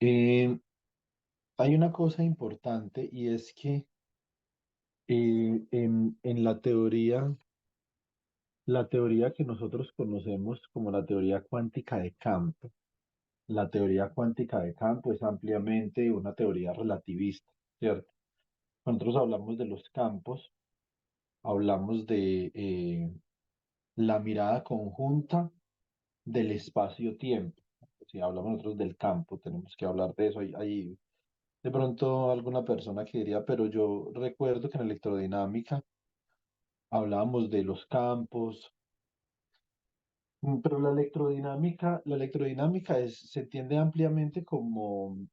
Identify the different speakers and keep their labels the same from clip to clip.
Speaker 1: Eh, Hay una cosa importante y es que en la teoría que nosotros conocemos como la teoría cuántica de campo, la teoría cuántica de campo es ampliamente una teoría relativista, ¿cierto? Cuando nosotros hablamos de los campos, hablamos de la mirada conjunta del espacio-tiempo. Si hablamos nosotros del campo, tenemos que hablar de eso. Hay de pronto alguna persona que diría, pero yo recuerdo que en electrodinámica hablábamos de los campos. Pero la electrodinámica se entiende ampliamente como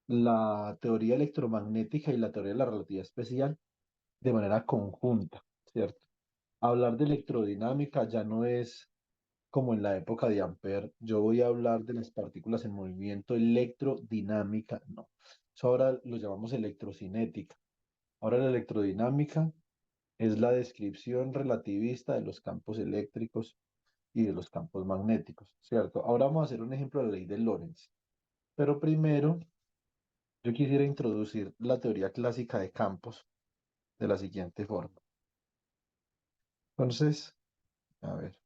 Speaker 1: la teoría electromagnética y la teoría de la relatividad especial de manera conjunta, ¿cierto? Hablar de electrodinámica ya no es como en la época de Ampère, yo voy a hablar de las partículas en movimiento electrodinámica, no. Eso ahora lo llamamos electrocinética. Ahora la electrodinámica es la descripción relativista de los campos eléctricos y de los campos magnéticos, ¿cierto? Ahora vamos a hacer un ejemplo de la ley de Lorentz. Pero primero, yo quisiera introducir la teoría clásica de campos de la siguiente forma. Entonces, a ver,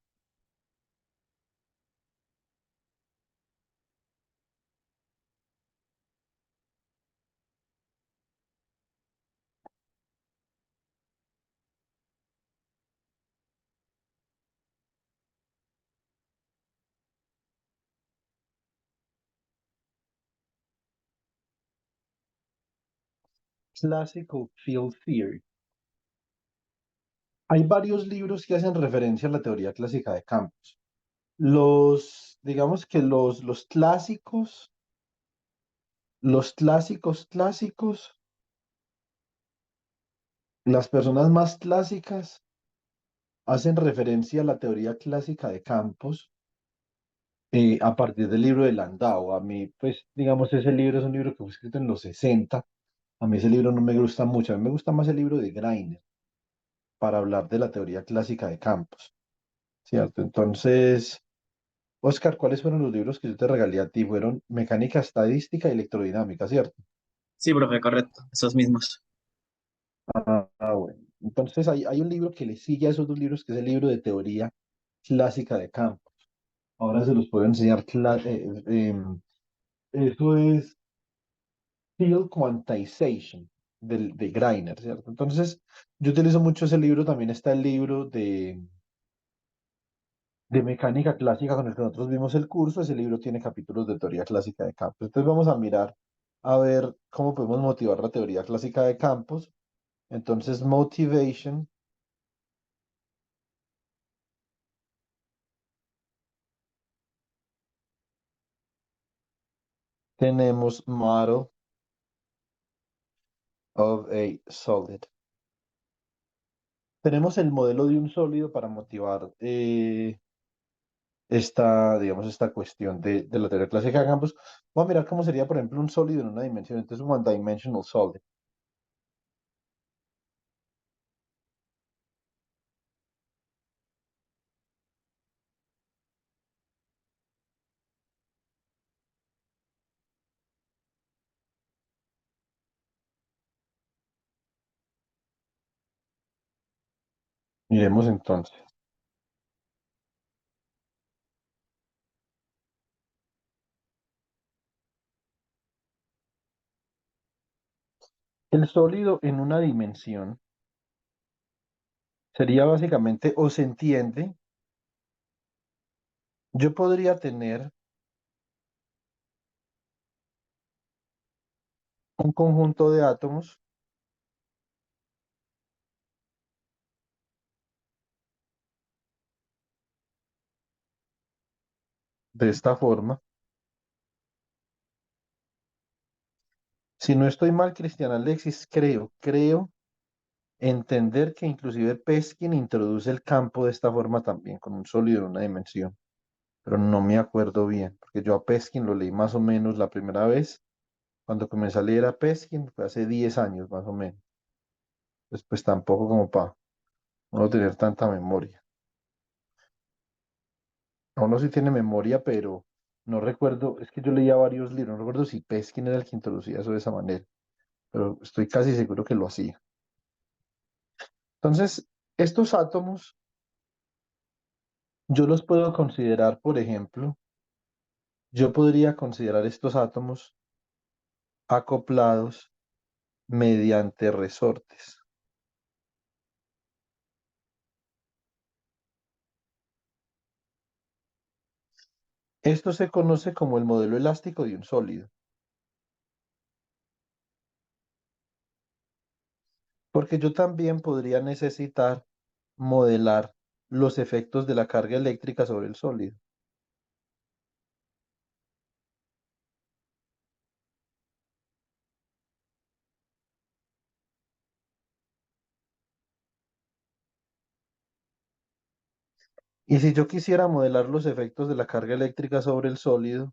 Speaker 1: Classical Field Theory. Hay varios libros que hacen referencia a la teoría clásica de campos. Digamos que los clásicos, las personas más clásicas hacen referencia a la teoría clásica de campos a partir del libro de Landau. A mí, pues, digamos, ese libro es un libro que fue escrito en los 60. A mí ese libro no me gusta mucho. A mí me gusta más el libro de Greiner para hablar de la teoría clásica de campos, ¿cierto? Entonces, Oscar, ¿cuáles fueron los libros que yo te regalé a ti? Fueron Mecánica Estadística y Electrodinámica, ¿cierto?
Speaker 2: Sí, profe, correcto, esos mismos.
Speaker 1: Bueno. Entonces, hay un libro que le sigue a esos dos libros, que es el libro de teoría clásica de campos. Ahora se los puedo enseñar. Eso es Field Quantization de Greiner, ¿cierto? Entonces, yo utilizo mucho ese libro. También está el libro de mecánica clásica con el que nosotros vimos el curso. Ese libro tiene capítulos de teoría clásica de campos. Entonces, vamos a mirar a ver cómo podemos motivar la teoría clásica de campos. Entonces, motivation, tenemos model of a solid. Tenemos el modelo de un sólido para motivar digamos, esta cuestión de la teoría clásica de campos. Vamos a mirar cómo sería, por ejemplo, un sólido en una dimensión. Entonces, un one-dimensional solid. Miremos entonces. El sólido en una dimensión sería básicamente, o se entiende, yo podría tener un conjunto de átomos de esta forma. Si no estoy mal, Cristian Alexis, creo entender que inclusive Peskin introduce el campo de esta forma también, con un sólido en una dimensión, pero no me acuerdo bien, porque yo a Peskin lo leí más o menos la primera vez, cuando comencé a leer a Peskin, fue hace 10 años más o menos. Pues tampoco como para uno tener tanta memoria. Uno sí tiene memoria, pero No recuerdo, es que yo leía varios libros, no recuerdo si Peskin era el que introducía eso de esa manera, pero estoy casi seguro que lo hacía. Entonces, estos átomos, yo los puedo considerar, por ejemplo, yo podría considerar estos átomos acoplados mediante resortes. Esto se conoce como el modelo elástico de un sólido, porque yo también podría necesitar modelar los efectos de la carga eléctrica sobre el sólido. Y si yo quisiera modelar los efectos de la carga eléctrica sobre el sólido,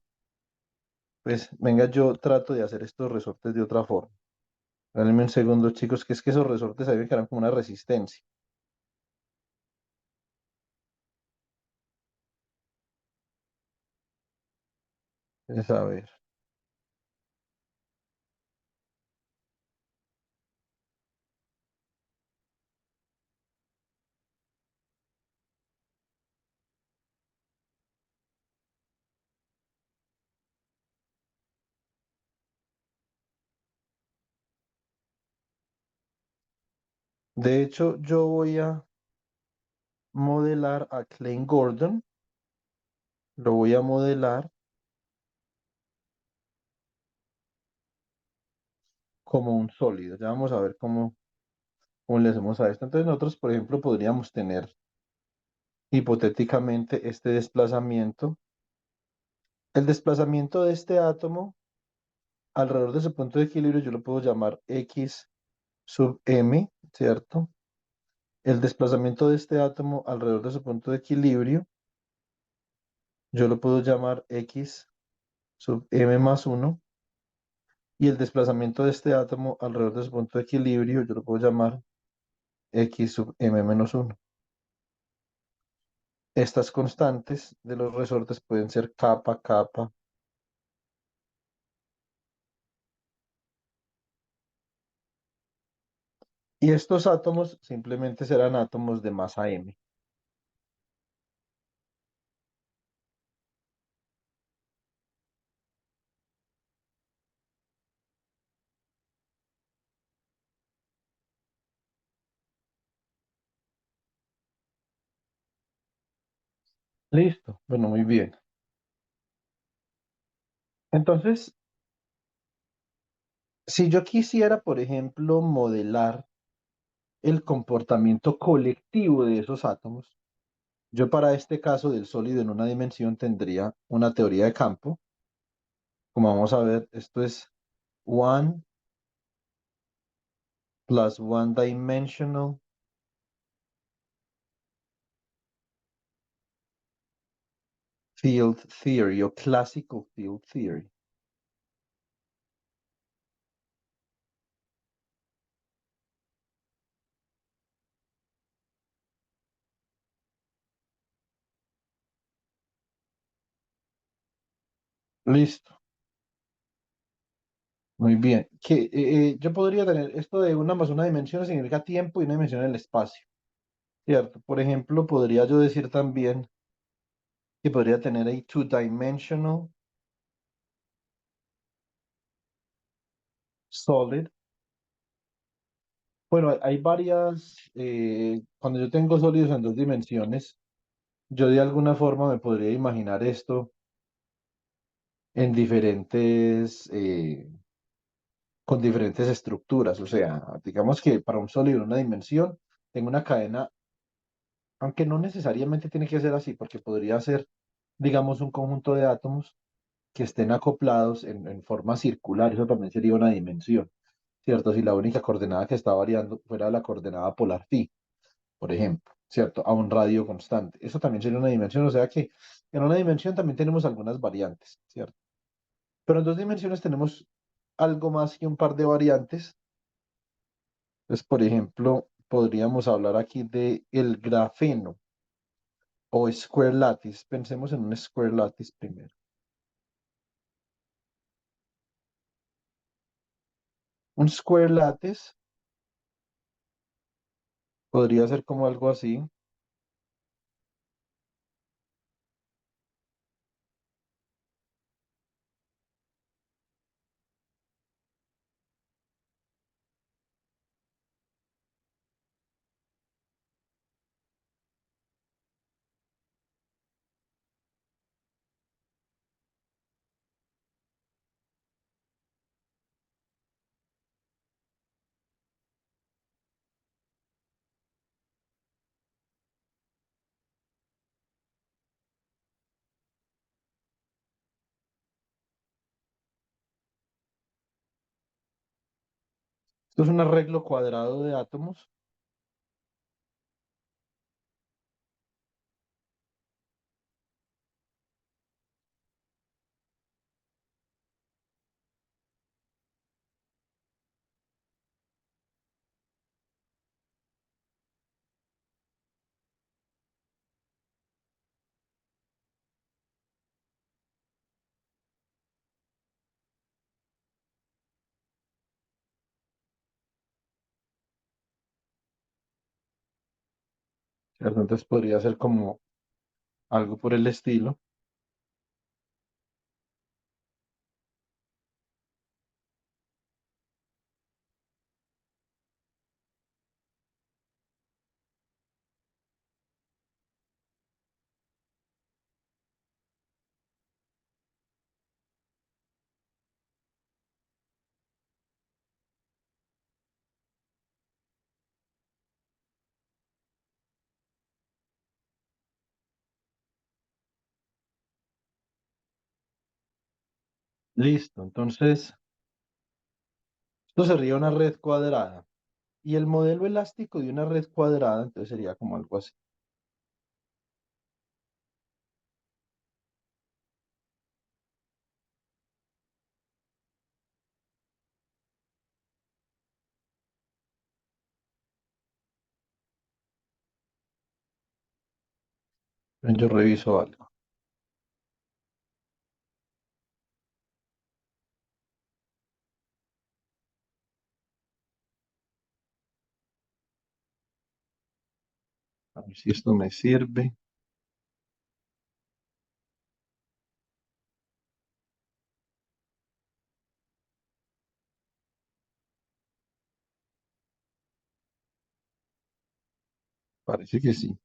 Speaker 1: pues venga, yo trato de hacer estos resortes de otra forma. Dame un segundo, chicos, que es que esos resortes ahí me quedan como una resistencia. Es a ver. De hecho, yo voy a modelar a Klein Gordon, lo voy a modelar como un sólido. Ya vamos a ver cómo le hacemos a esto. Entonces nosotros, por ejemplo, podríamos tener hipotéticamente este desplazamiento. El desplazamiento de este átomo alrededor de su punto de equilibrio yo lo puedo llamar X sub m, ¿cierto? El desplazamiento de este átomo alrededor de su punto de equilibrio yo lo puedo llamar X sub m más uno. Y el desplazamiento de este átomo alrededor de su punto de equilibrio yo lo puedo llamar X sub m menos uno. Estas constantes de los resortes pueden ser kappa, kappa. Y estos átomos simplemente serán átomos de masa m. Listo. Bueno, muy bien. Entonces, si yo quisiera, por ejemplo, modelar el comportamiento colectivo de esos átomos, yo para este caso del sólido en una dimensión tendría una teoría de campo. Como vamos a ver, esto es one plus one dimensional field theory o classical field theory. Listo. Muy bien. Yo podría tener esto de una más una dimensión significa tiempo y una dimensión el espacio, ¿cierto? Por ejemplo, podría yo decir también que podría tener ahí two-dimensional solid. Bueno, hay varias, cuando yo tengo sólidos en dos dimensiones, yo de alguna forma me podría imaginar esto en diferentes, con diferentes estructuras. O sea, digamos que para un sólido en una dimensión, tengo una cadena, aunque no necesariamente tiene que ser así, porque podría ser, digamos, un conjunto de átomos que estén acoplados en forma circular. Eso también sería una dimensión, ¿cierto? Si la única coordenada que está variando fuera la coordenada polar phi, por ejemplo, ¿cierto? A un radio constante. Eso también sería una dimensión, o sea que en una dimensión también tenemos algunas variantes, ¿cierto? Pero en dos dimensiones tenemos algo más que un par de variantes. Entonces, por ejemplo, podríamos hablar aquí de el grafeno o square lattice. Pensemos en un square lattice primero. Un square lattice podría ser como algo así. Esto es un arreglo cuadrado de átomos. ¿Cierto? Entonces podría ser como algo por el estilo. Listo. Entonces, esto sería una red cuadrada. Y el modelo elástico de una red cuadrada, entonces sería como algo así. Yo reviso algo. A ver si esto me sirve. Parece que sí.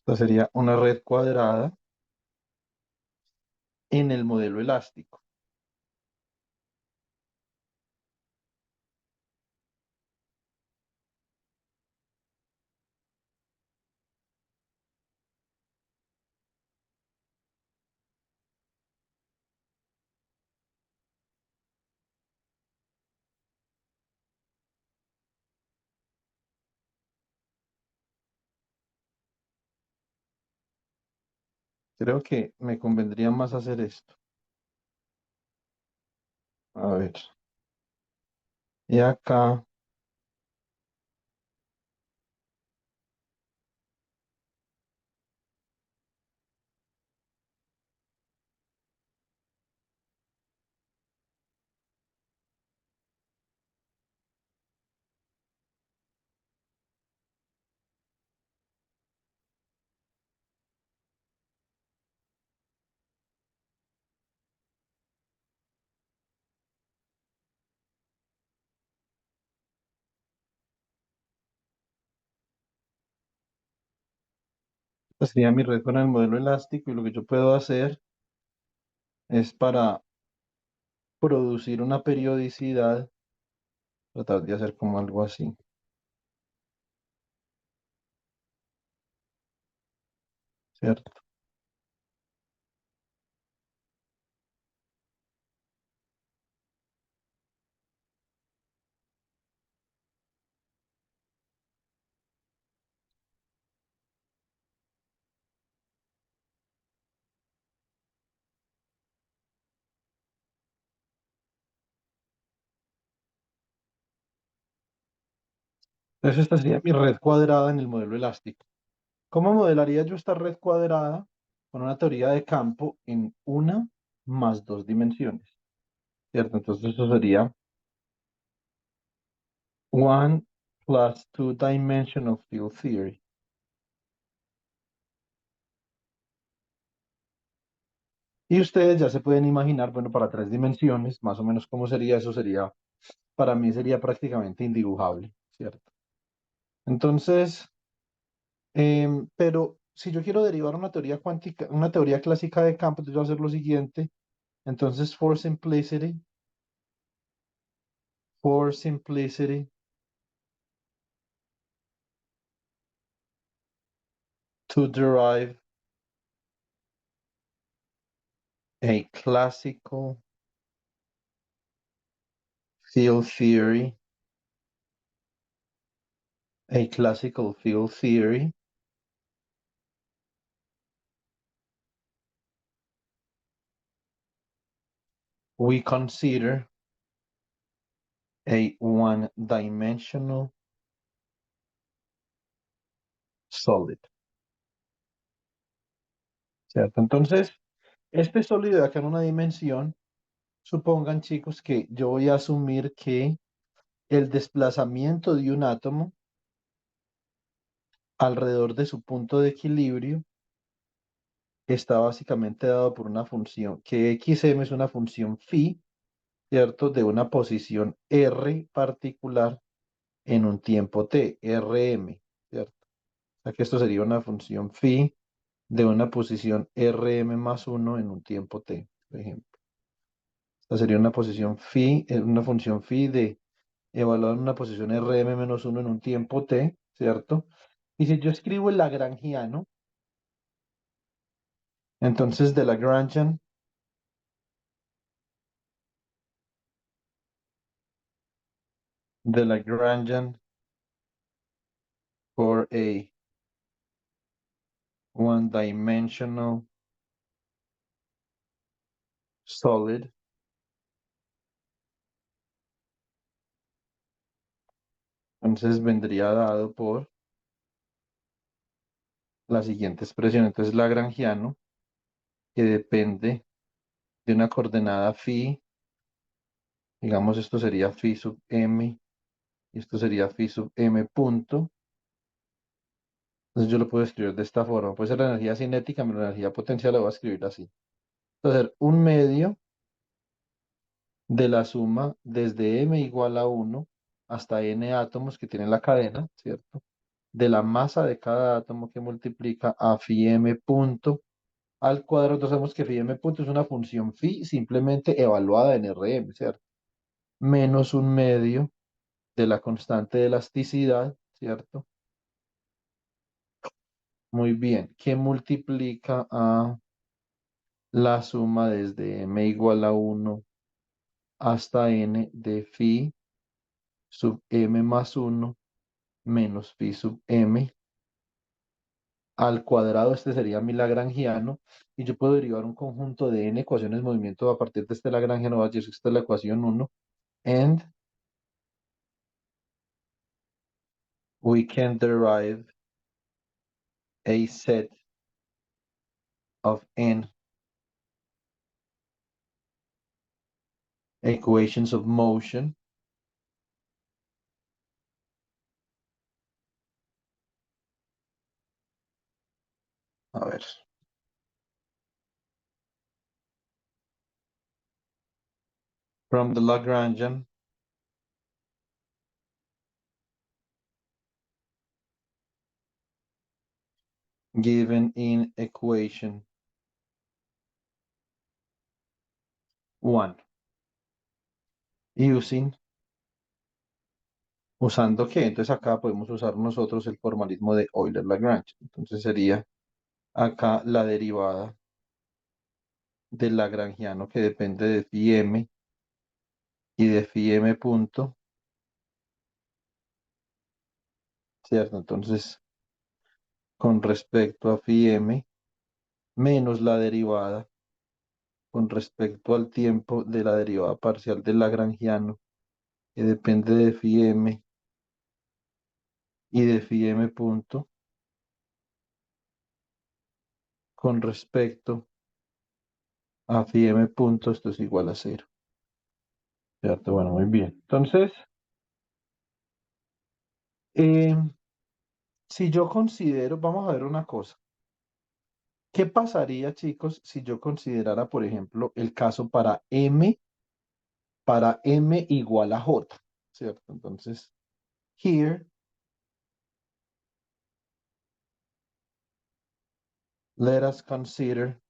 Speaker 1: Esta sería una red cuadrada en el modelo elástico. Creo que me convendría más hacer esto. A ver. Y acá, esta sería mi red con el modelo elástico y lo que yo puedo hacer es para producir una periodicidad, tratar de hacer como algo así, ¿cierto? Entonces esta sería mi red cuadrada en el modelo elástico. ¿Cómo modelaría yo esta red cuadrada? con una teoría de campo en una más dos dimensiones, ¿cierto? Entonces eso sería one plus two-dimensional field theory. Y ustedes ya se pueden imaginar, bueno, para tres dimensiones, más o menos cómo sería eso, sería, para mí sería prácticamente indibujable, ¿cierto? Entonces, pero si yo quiero derivar una teoría cuántica, una teoría clásica de campo, entonces yo voy a hacer lo siguiente. Entonces, for simplicity, to derive a classical field theory, a classical field theory, we consider a one-dimensional solid, ¿cierto? Entonces, este sólido de acá en una dimensión, supongan chicos que yo voy a asumir que el desplazamiento de un átomo alrededor de su punto de equilibrio está básicamente dado por una función, que xm es una función phi, ¿cierto? De una posición r particular en un tiempo t, rm, ¿cierto? O sea que esto sería una función phi de una posición rm más uno en un tiempo t, por ejemplo. Esta sería una posición phi, una función phi de evaluada en una posición rm menos uno en un tiempo t, ¿cierto? Y si yo escribo el lagrangiano, entonces de Lagrangian for a one-dimensional solid, entonces vendría dado por la siguiente expresión. Entonces, lagrangiano, que depende de una coordenada phi, digamos, esto sería phi sub m, y esto sería phi sub m punto. Entonces, yo lo puedo escribir de esta forma. Puede ser la energía cinética menos la energía potencial, lo voy a escribir así. Entonces, un medio de la suma desde m igual a uno hasta n átomos que tiene la cadena, ¿cierto? De la masa de cada átomo que multiplica a phi m punto al cuadrado. Entonces sabemos que phi m punto es una función phi simplemente evaluada en Rm, ¿cierto? Menos un medio de la constante de elasticidad, ¿cierto? Muy bien, que multiplica a la suma desde m igual a uno hasta n de phi sub m más uno menos phi sub m al cuadrado. Este sería mi lagrangiano, y yo puedo derivar un conjunto de n ecuaciones de movimiento a partir de este lagrangiano. Así es, esta es la ecuación uno, and we can derive a set of n equations of motion a ver, from the Lagrangian given in equation 1 using, ¿usando qué? Entonces acá podemos usar nosotros el formalismo de Euler-Lagrange. Entonces sería acá la derivada del lagrangiano, que depende de phi m y de phi m punto, ¿cierto? Entonces, con respecto a phi m menos la derivada con respecto al tiempo de la derivada parcial del lagrangiano, que depende de phi m y de phi m punto, con respecto a phi m punto, esto es igual a cero. ¿Cierto? Bueno, muy bien. Entonces, eh, si yo considero, vamos a ver una cosa. ¿Qué pasaría, chicos, si yo considerara, por ejemplo, el caso para m igual a j? ¿Cierto? Entonces, here, let us consider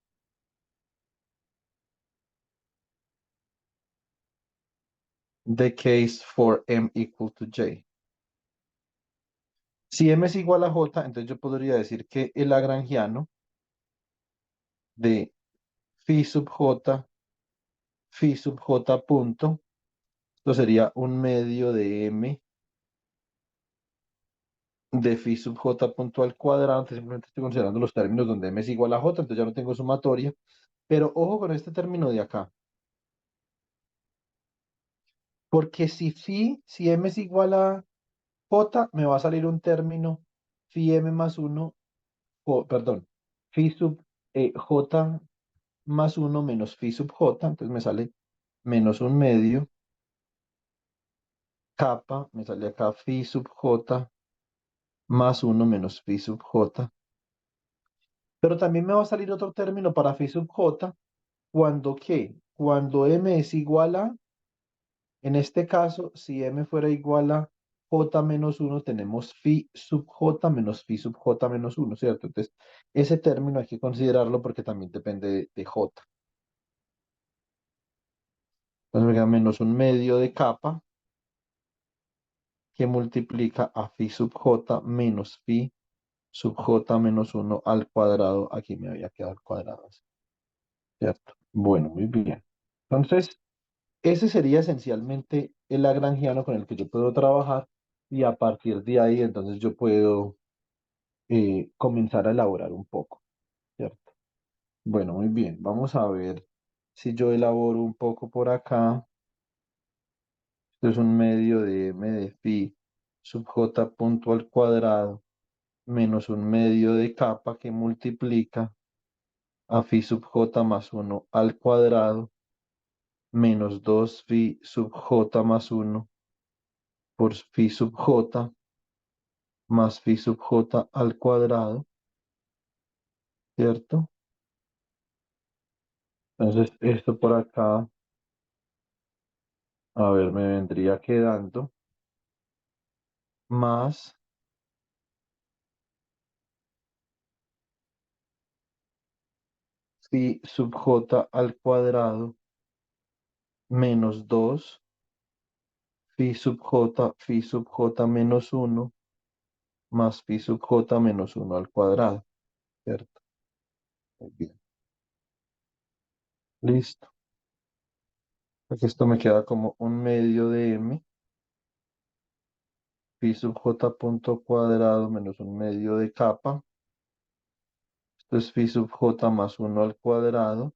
Speaker 1: the case for m equal to j. Si m es igual a j, entonces yo podría decir que el lagrangiano de phi sub j punto, esto sería un medio de m de phi sub j punto al cuadrado. Entonces simplemente estoy considerando los términos donde m es igual a j, entonces ya no tengo sumatoria. Pero ojo con este término de acá, porque si m es igual a j, me va a salir un término phi m más 1, perdón, phi sub j más 1 menos phi sub j, entonces me sale menos un medio, capa, me sale acá phi sub j más 1 menos phi sub j. Pero también me va a salir otro término para phi sub j, cuando ¿qué? Cuando m es igual a, en este caso, si m fuera igual a j menos 1, tenemos phi sub j menos phi sub j menos 1, ¿cierto? Entonces, ese término hay que considerarlo porque también depende de j. Entonces me queda menos un medio de capa que multiplica a phi sub j menos phi sub j menos 1 al cuadrado. Aquí me había quedado al cuadrado, ¿cierto? Bueno, muy bien. Entonces, ese sería esencialmente el lagrangiano con el que yo puedo trabajar y a partir de ahí entonces yo puedo comenzar a elaborar un poco, ¿cierto? Bueno, muy bien. Vamos a ver si yo elaboro un poco por acá. Esto es un medio de m de phi sub j punto al cuadrado menos un medio de capa que multiplica a phi sub j más 1 al cuadrado menos 2 phi sub j más 1 por phi sub j más phi sub j al cuadrado, ¿cierto? Entonces, esto por acá, a ver, me vendría quedando más phi sub j al cuadrado menos 2 phi sub j menos 1 más phi sub j menos 1 al cuadrado, ¿cierto? Muy bien, listo. Aquí esto me queda como un medio de m, phi sub j punto cuadrado menos un medio de capa. Esto es phi sub j más 1 al cuadrado.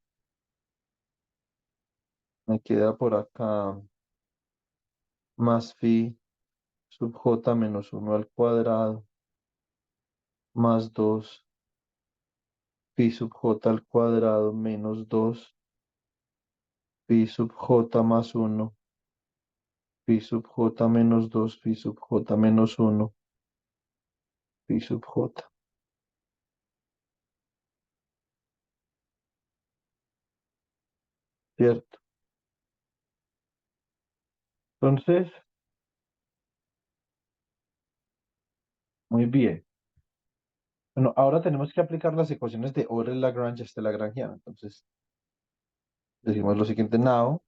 Speaker 1: Me queda por acá más phi sub j menos 1 al cuadrado más 2 phi sub j al cuadrado menos 2 phi sub j más 1 phi sub j menos 2 phi sub j menos 1 phi sub j. ¿Cierto? Entonces, muy bien. Bueno, ahora tenemos que aplicar las ecuaciones de Euler-Lagrange a este lagrangiano. Entonces, decimos lo siguiente: now,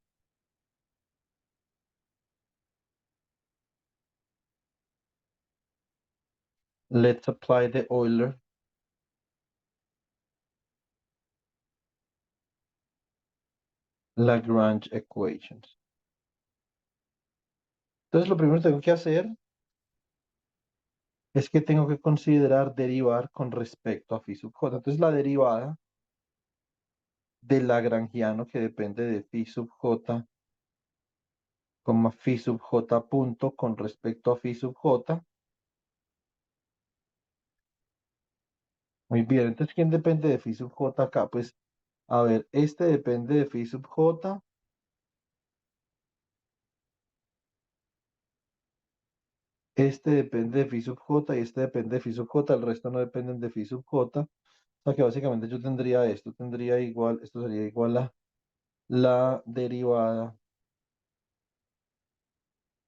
Speaker 1: let's apply the Euler-Lagrange equations. Entonces, lo primero que tengo que hacer es que tengo que considerar derivar con respecto a phi sub j. Entonces, la derivada del lagrangiano que depende de phi sub j, phi sub j punto con respecto a phi sub j, Muy bien, entonces, ¿quién depende de phi sub j acá? Pues, a ver, este depende de phi sub j, este depende de phi sub j y este depende de phi sub j, el resto no dependen de phi sub j. O sea que básicamente yo tendría esto, tendría igual, esto sería igual a la derivada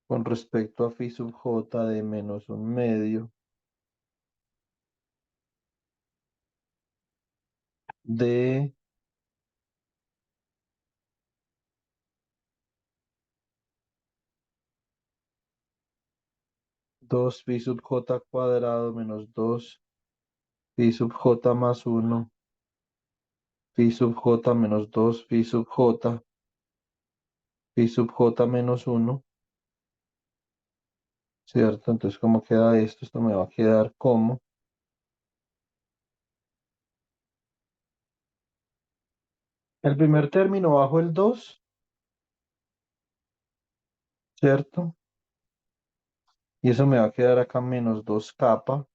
Speaker 1: con respecto a phi sub j de menos un medio de 2 phi sub j cuadrado menos 2 phi sub j más uno phi sub j menos 2 phi sub j, phi sub j menos uno, ¿cierto? Entonces, ¿cómo queda esto? Esto me va a quedar como el primer término bajo el 2, ¿cierto? Y eso me va a quedar acá menos 2 capa,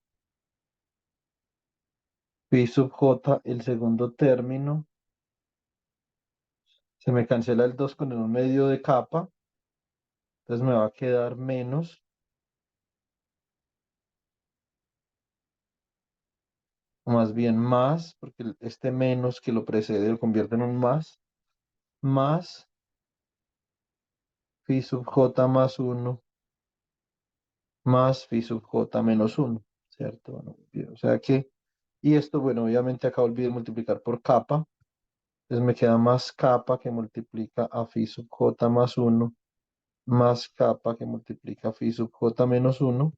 Speaker 1: phi sub j, el segundo término, se me cancela el 2 con el 1 medio de capa, entonces me va a quedar menos, o más bien más, porque este menos que lo precede lo convierte en un más phi sub j más uno más phi sub j menos uno, ¿cierto? Bueno, bien, o sea que, y esto, bueno, obviamente acá olvidé multiplicar por capa, entonces me queda más capa que multiplica a phi sub j más uno más capa que multiplica a phi sub j menos uno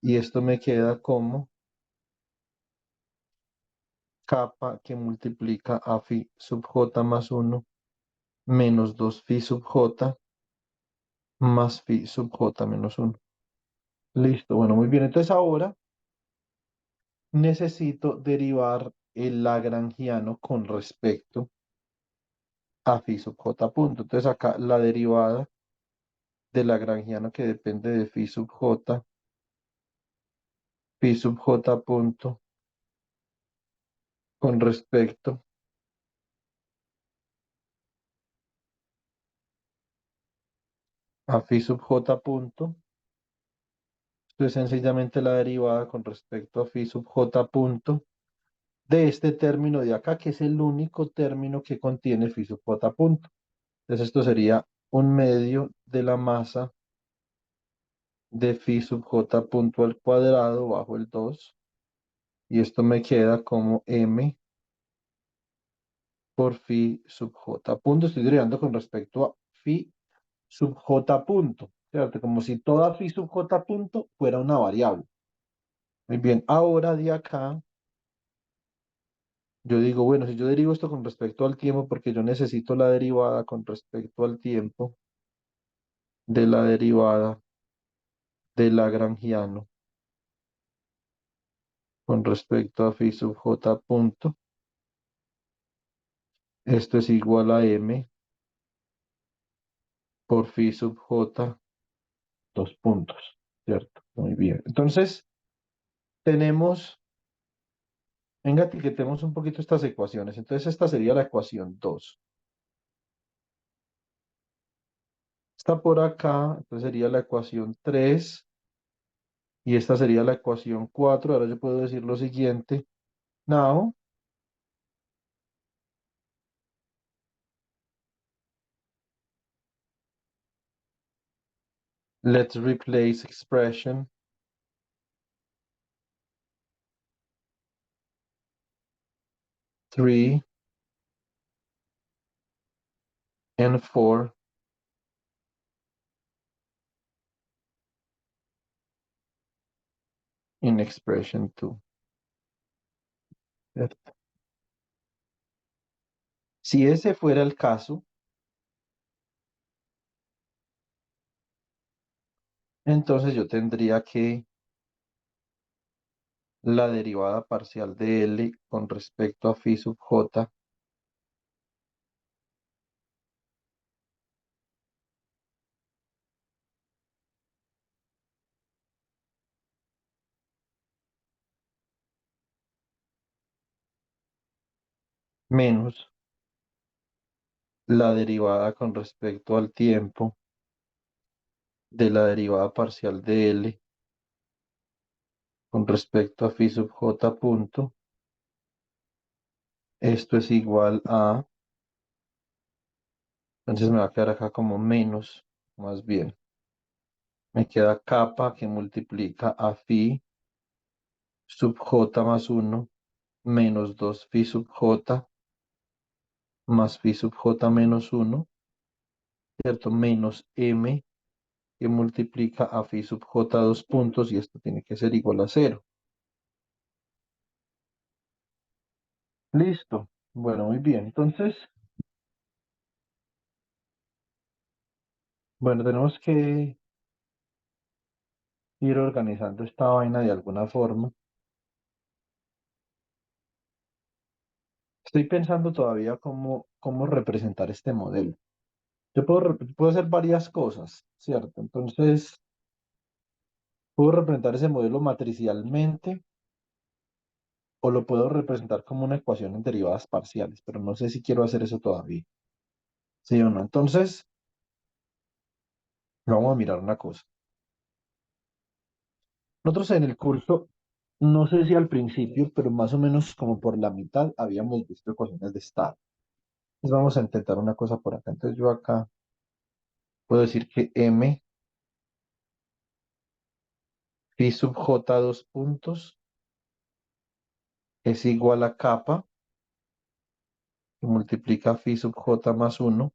Speaker 1: y esto me queda como capa que multiplica a phi sub j más uno menos 2 phi sub j más phi sub j menos uno. Listo, bueno, muy bien. Entonces ahora necesito derivar el lagrangiano con respecto a phi sub j punto. Entonces acá la derivada del lagrangiano que depende de phi sub j punto con respecto a phi sub j punto. Esto es sencillamente la derivada con respecto a phi sub j punto de este término de acá, que es el único término que contiene phi sub j punto. Entonces esto sería un medio de la masa de phi sub j punto al cuadrado bajo el 2 y esto me queda como m por phi sub j punto. Estoy derivando con respecto a phi sub j punto, ¿cierto? Como si toda phi sub j punto fuera una variable. Muy bien, ahora de acá, yo digo, bueno, si yo derivo esto con respecto al tiempo, porque yo necesito la derivada con respecto al tiempo de la derivada del lagrangiano con respecto a phi sub j punto. Esto es igual a m por phi sub j, dos puntos, ¿cierto? Muy bien. Entonces, tenemos, venga, etiquetemos un poquito estas ecuaciones. Entonces, esta sería la ecuación 2. Está por acá, entonces sería la ecuación 3 y esta sería la ecuación 4. Ahora yo puedo decir lo siguiente. Now, let's replace expression 3 and 4 in expression 2. ¿Cierto? Si ese fuera el caso, entonces yo tendría que la derivada parcial de L con respecto a phi sub j menos la derivada con respecto al tiempo de la derivada parcial de L con respecto a phi sub j punto. Esto es igual a, entonces me va a quedar acá como menos, más bien. Me queda kappa que multiplica a phi sub j más uno menos 2 phi sub j más phi sub j menos uno, ¿cierto? Menos m que multiplica a phi sub j dos puntos y esto tiene que ser igual a cero. Listo. Bueno, muy bien. Entonces, bueno, tenemos que ir organizando esta vaina de alguna forma. Estoy pensando todavía cómo representar este modelo. Yo puedo hacer varias cosas, ¿cierto? Entonces, puedo representar ese modelo matricialmente o lo puedo representar como una ecuación en derivadas parciales, pero no sé si quiero hacer eso todavía. ¿Sí o no? Entonces, vamos a mirar una cosa. Nosotros en el curso, no sé si al principio, pero más o menos como por la mitad, habíamos visto ecuaciones de estado. Entonces vamos a intentar una cosa por acá. Entonces yo acá puedo decir que m phi sub j dos puntos es igual a kappa que multiplica phi sub j más uno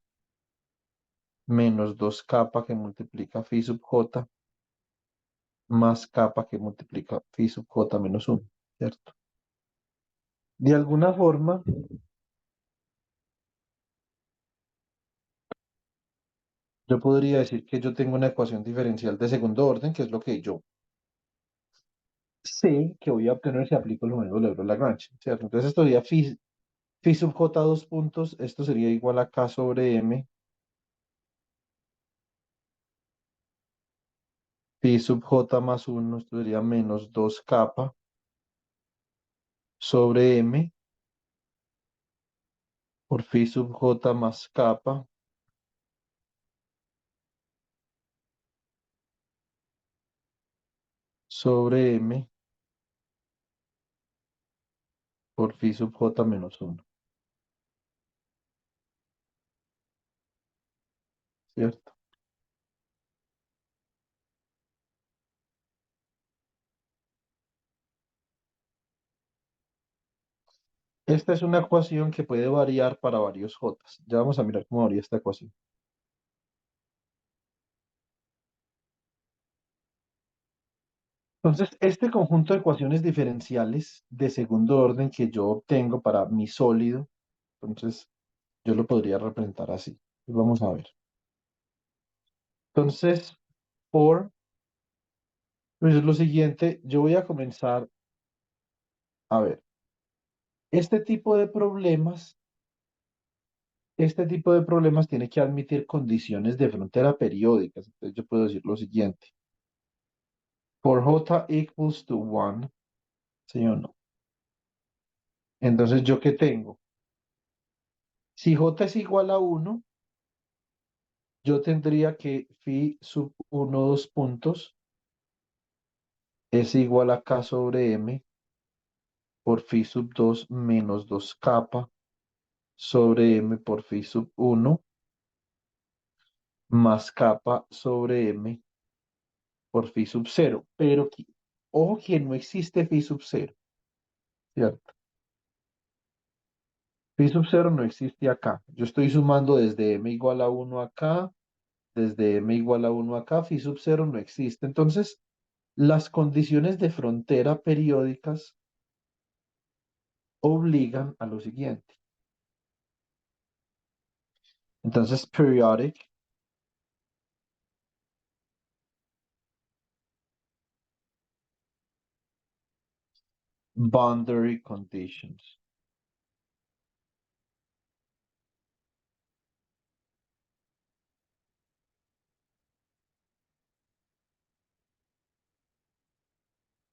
Speaker 1: menos 2 kappa que multiplica phi sub j más kappa que multiplica phi sub j menos uno, ¿cierto? De alguna forma, yo podría decir que yo tengo una ecuación diferencial de segundo orden, que es lo que yo sé que voy a obtener si aplico los métodos de Euler-Lagrange, ¿cierto? Entonces esto sería phi sub j dos puntos, esto sería igual a k sobre m, phi sub j más uno, esto sería menos 2 kappa sobre m por phi sub j más kappa sobre m por phi sub j menos uno, ¿cierto? Esta es una ecuación que puede variar para varios j. Ya vamos a mirar cómo varía esta ecuación. Entonces, este conjunto de ecuaciones diferenciales de segundo orden que yo obtengo para mi sólido, entonces yo lo podría representar así. Vamos a ver. Entonces, por, pues es lo siguiente, yo voy a comenzar a ver. Este tipo de problemas, este tipo de problemas tiene que admitir condiciones de frontera periódicas. Entonces, yo puedo decir lo siguiente. For j equals to 1, ¿sí o no? Entonces, ¿yo qué tengo? Si j es igual a uno, yo tendría que phi sub uno dos puntos es igual a k sobre m por phi sub 2 menos 2 kappa sobre m por phi sub uno más kappa sobre m por phi sub cero. Pero ojo que no existe phi sub cero, ¿cierto? Phi sub cero no existe acá. Yo estoy sumando desde m igual a uno acá, desde m igual a uno acá, phi sub cero no existe. Entonces, las condiciones de frontera periódicas obligan a lo siguiente. Entonces, periodic boundary conditions.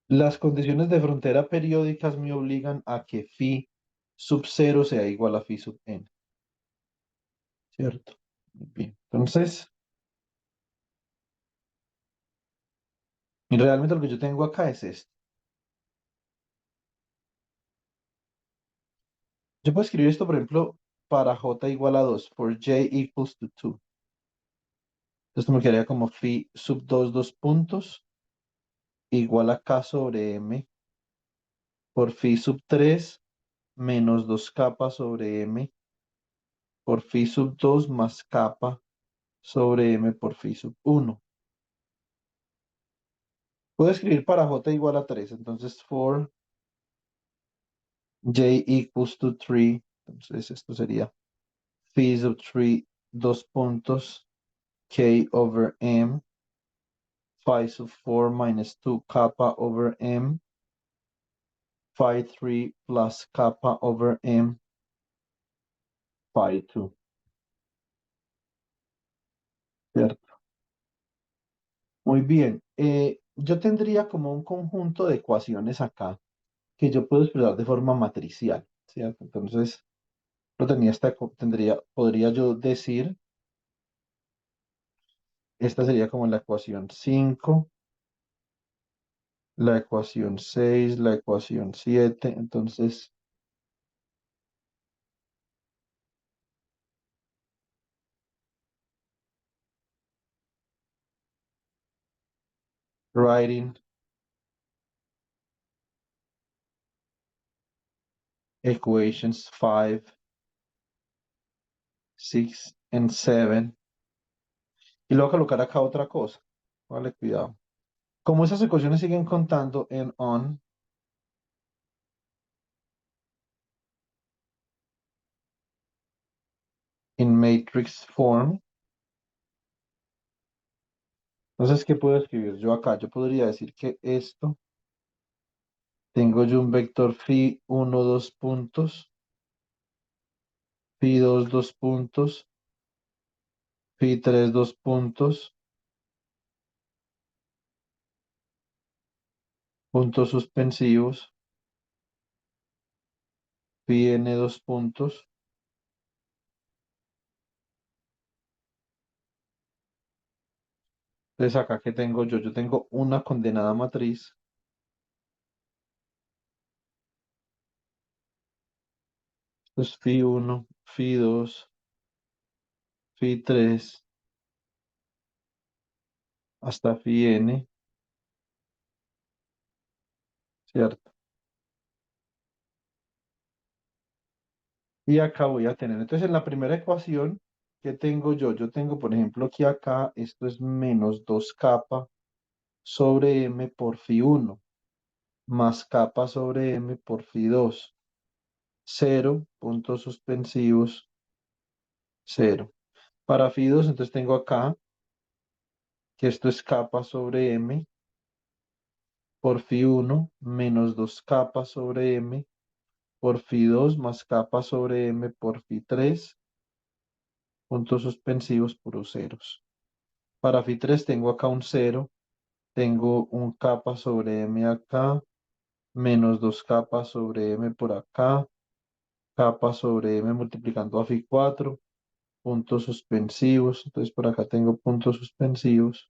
Speaker 1: Las condiciones de frontera periódicas me obligan a que phi sub 0 sea igual a phi sub n, ¿cierto? Muy bien. Entonces, y realmente lo que yo tengo acá es esto. Yo puedo escribir esto, por ejemplo, para j igual a 2, for j equals to 2. Entonces, esto me quedaría como phi sub 2, dos puntos, igual a k sobre m, por phi sub 3 menos 2 capa sobre m, por phi sub 2 más capa sobre m por phi sub 1. Puedo escribir para j igual a 3, entonces for j equals to 3, entonces esto sería phi sub 3, dos puntos, k over m, phi sub 4 minus 2 kappa over m, phi 3 plus kappa over m, phi 2, ¿cierto? Muy bien. Yo tendría como un conjunto de ecuaciones acá que yo puedo expresar de forma matricial, ¿cierto? Entonces, podría yo decir, esta sería como la ecuación 5, la ecuación 6, la ecuación 7. Entonces, writing equations 5, 6 and 7. Y luego colocar acá otra cosa. Vale, cuidado. Como esas ecuaciones siguen contando en on, in matrix form, entonces, ¿qué puedo escribir yo acá? Yo podría decir que esto, tengo yo un vector phi 1, dos puntos, phi 2, dos puntos, phi 3, dos puntos, puntos suspensivos, phi n, dos puntos. Entonces, acá que tengo yo, tengo una condenada matriz. Entonces, phi 1, phi 2, phi 3, hasta phi n, ¿cierto? Y acá voy a tener, entonces en la primera ecuación, ¿qué tengo yo? Yo tengo, por ejemplo, que acá esto es menos 2 capa sobre m por phi 1, más capa sobre m por phi 2, 0, puntos suspensivos, 0. Para phi 2, entonces tengo acá que esto es capa sobre m por phi 1, menos 2 capas sobre m por phi 2, más capa sobre m por phi 3, puntos suspensivos, puros ceros. Para phi 3 tengo acá un 0, tengo un capa sobre m acá, menos 2 capas sobre m por acá, capa sobre m multiplicando a phi 4, puntos suspensivos. Entonces por acá tengo puntos suspensivos.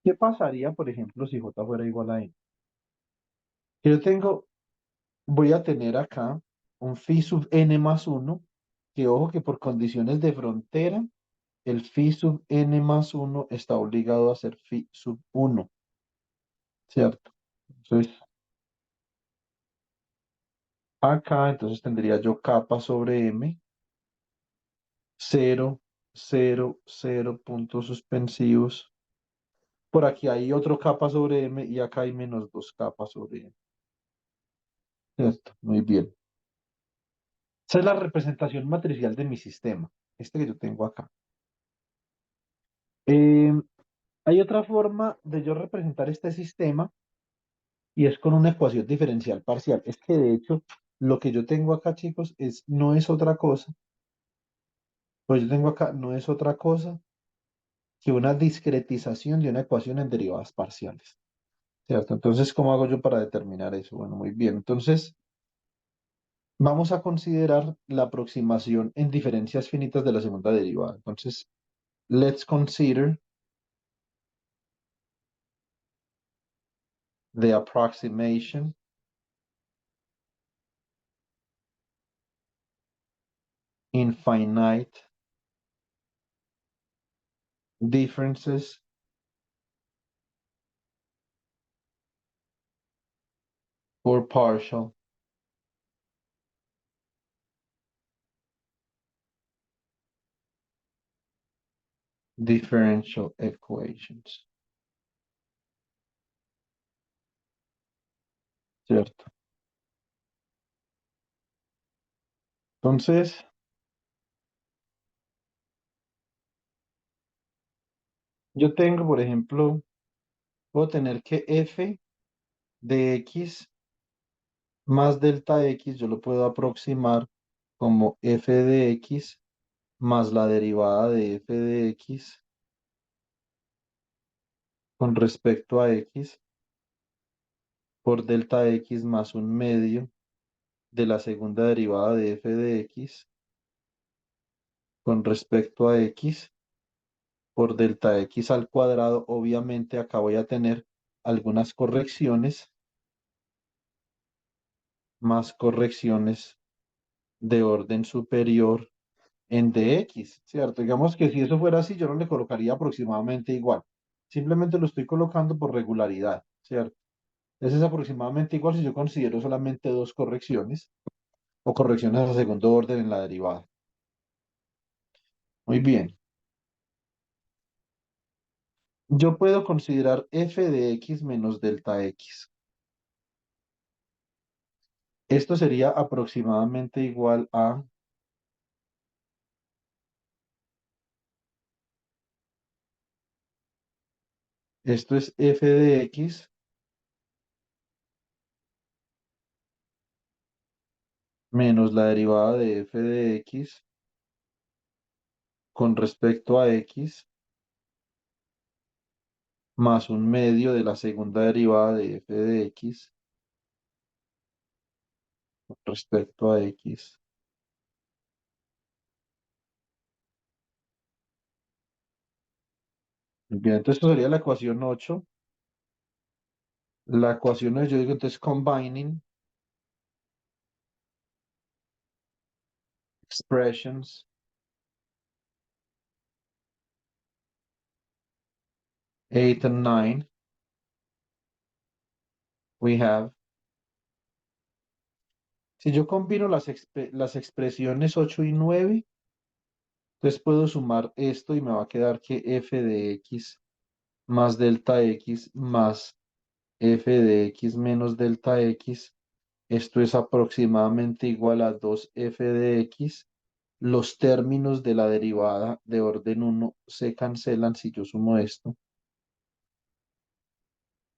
Speaker 1: ¿Qué pasaría, por ejemplo, si j fuera igual a n? Yo tengo, voy a tener acá un phi sub n más 1, que ojo que por condiciones de frontera, el phi sub n más 1 está obligado a ser phi sub 1, ¿cierto? Entonces, acá entonces tendría yo capa sobre m, 0, 0, 0, puntos suspensivos. Por aquí hay otro capa sobre m y acá hay menos 2 capas sobre m. ¿Cierto? Muy bien. Esa es la representación matricial de mi sistema, este que yo tengo acá. Eh, Hay otra forma de yo representar este sistema y es con una ecuación diferencial parcial. Es que de hecho lo que yo tengo acá, chicos, no es otra cosa. Pues yo tengo acá no es otra cosa que una discretización de una ecuación en derivadas parciales. ¿cierto? Entonces, ¿cómo hago yo para determinar eso? Bueno, muy bien. Entonces, vamos a considerar la aproximación en diferencias finitas de la segunda derivada. Entonces, let's consider the approximation in finite differences for partial differential equations, ¿cierto? Entonces, yo tengo, por ejemplo, puedo tener que f de x más delta x, yo lo puedo aproximar como f de x más la derivada de f de x con respecto a x por delta x más un medio de la segunda derivada de f de x con respecto a x por delta x al cuadrado. Obviamente acá voy a tener algunas correcciones, más correcciones de orden superior en dx, ¿cierto? Digamos que si eso fuera así, yo no le colocaría aproximadamente igual. Simplemente lo estoy colocando por regularidad, ¿cierto? Ese es aproximadamente igual si yo considero solamente dos correcciones o correcciones a segundo orden en la derivada. Muy bien. Yo puedo considerar f de x menos delta x. Esto sería aproximadamente igual a, esto es f de x menos la derivada de f de x con respecto a x más un medio de la segunda derivada de f de x con respecto a x. Bien, entonces esto sería la ecuación 8. La ecuación 9, yo digo entonces combining expressions 8 and 9, we have, si yo combino las expresiones 8 y 9, entonces puedo sumar esto y me va a quedar que f de x más delta x más f de x menos delta x, esto es aproximadamente igual a 2f de x. Los términos de la derivada de orden uno se cancelan si yo sumo esto.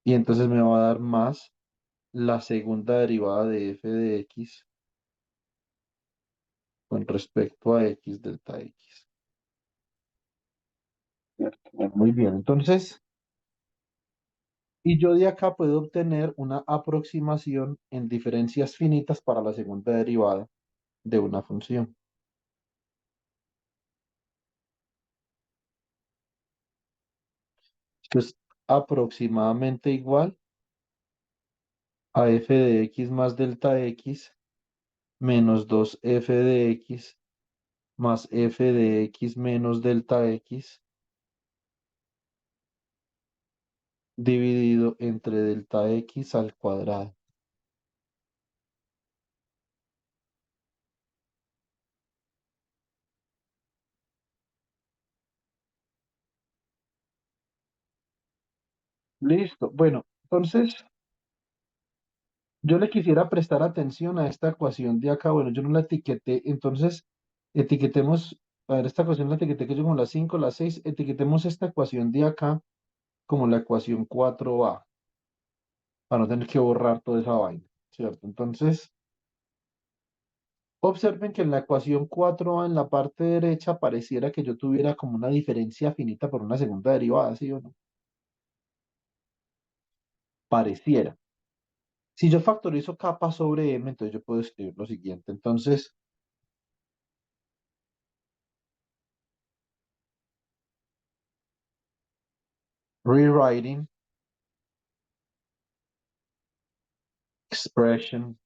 Speaker 1: Y entonces me va a dar más la segunda derivada de f de x con respecto a x delta x. Muy bien, entonces, y yo de acá puedo obtener una aproximación en diferencias finitas para la segunda derivada de una función. Esto es aproximadamente igual a f de x más delta x menos 2f de x más f de x menos delta x dividido entre delta x al cuadrado. Listo. Bueno, entonces yo le quisiera prestar atención a esta ecuación de acá. Bueno, yo no la etiqueté, entonces etiquetemos, a ver, esta ecuación la etiqueté que yo como la 5, la 6. Etiquetemos esta ecuación de acá como la ecuación 4a, para no tener que borrar toda esa vaina, ¿cierto? Entonces, observen que en la ecuación 4a en la parte derecha pareciera que yo tuviera como una diferencia finita por una segunda derivada, ¿sí o no? pareciera. Si yo factorizo capa sobre m, entonces yo puedo escribir lo siguiente. Entonces, rewriting expression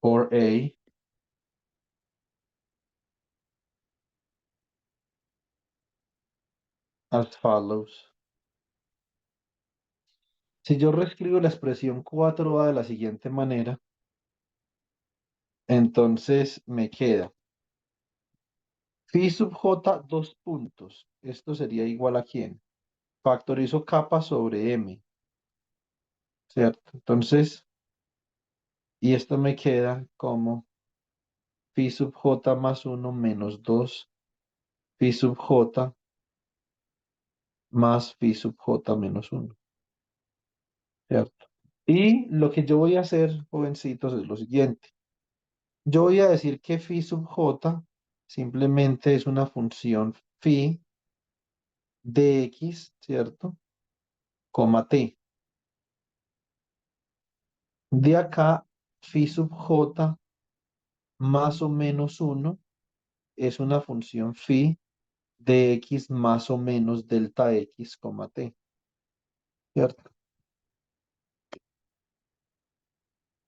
Speaker 1: for A as follows. Si yo reescribo la expresión 4A de la siguiente manera, entonces me queda phi sub j dos puntos. Esto sería igual a quién? Factorizo capa sobre m, ¿cierto? Entonces, y esto me queda como phi sub j más uno menos 2 phi sub j más phi sub j menos uno, ¿cierto? Y lo que yo voy a hacer, jovencitos, es lo siguiente. Yo voy a decir que phi sub j simplemente es una función phi de x, ¿cierto? Coma t. De acá, phi sub j más o menos uno es una función phi de x más o menos delta x, coma t, ¿cierto?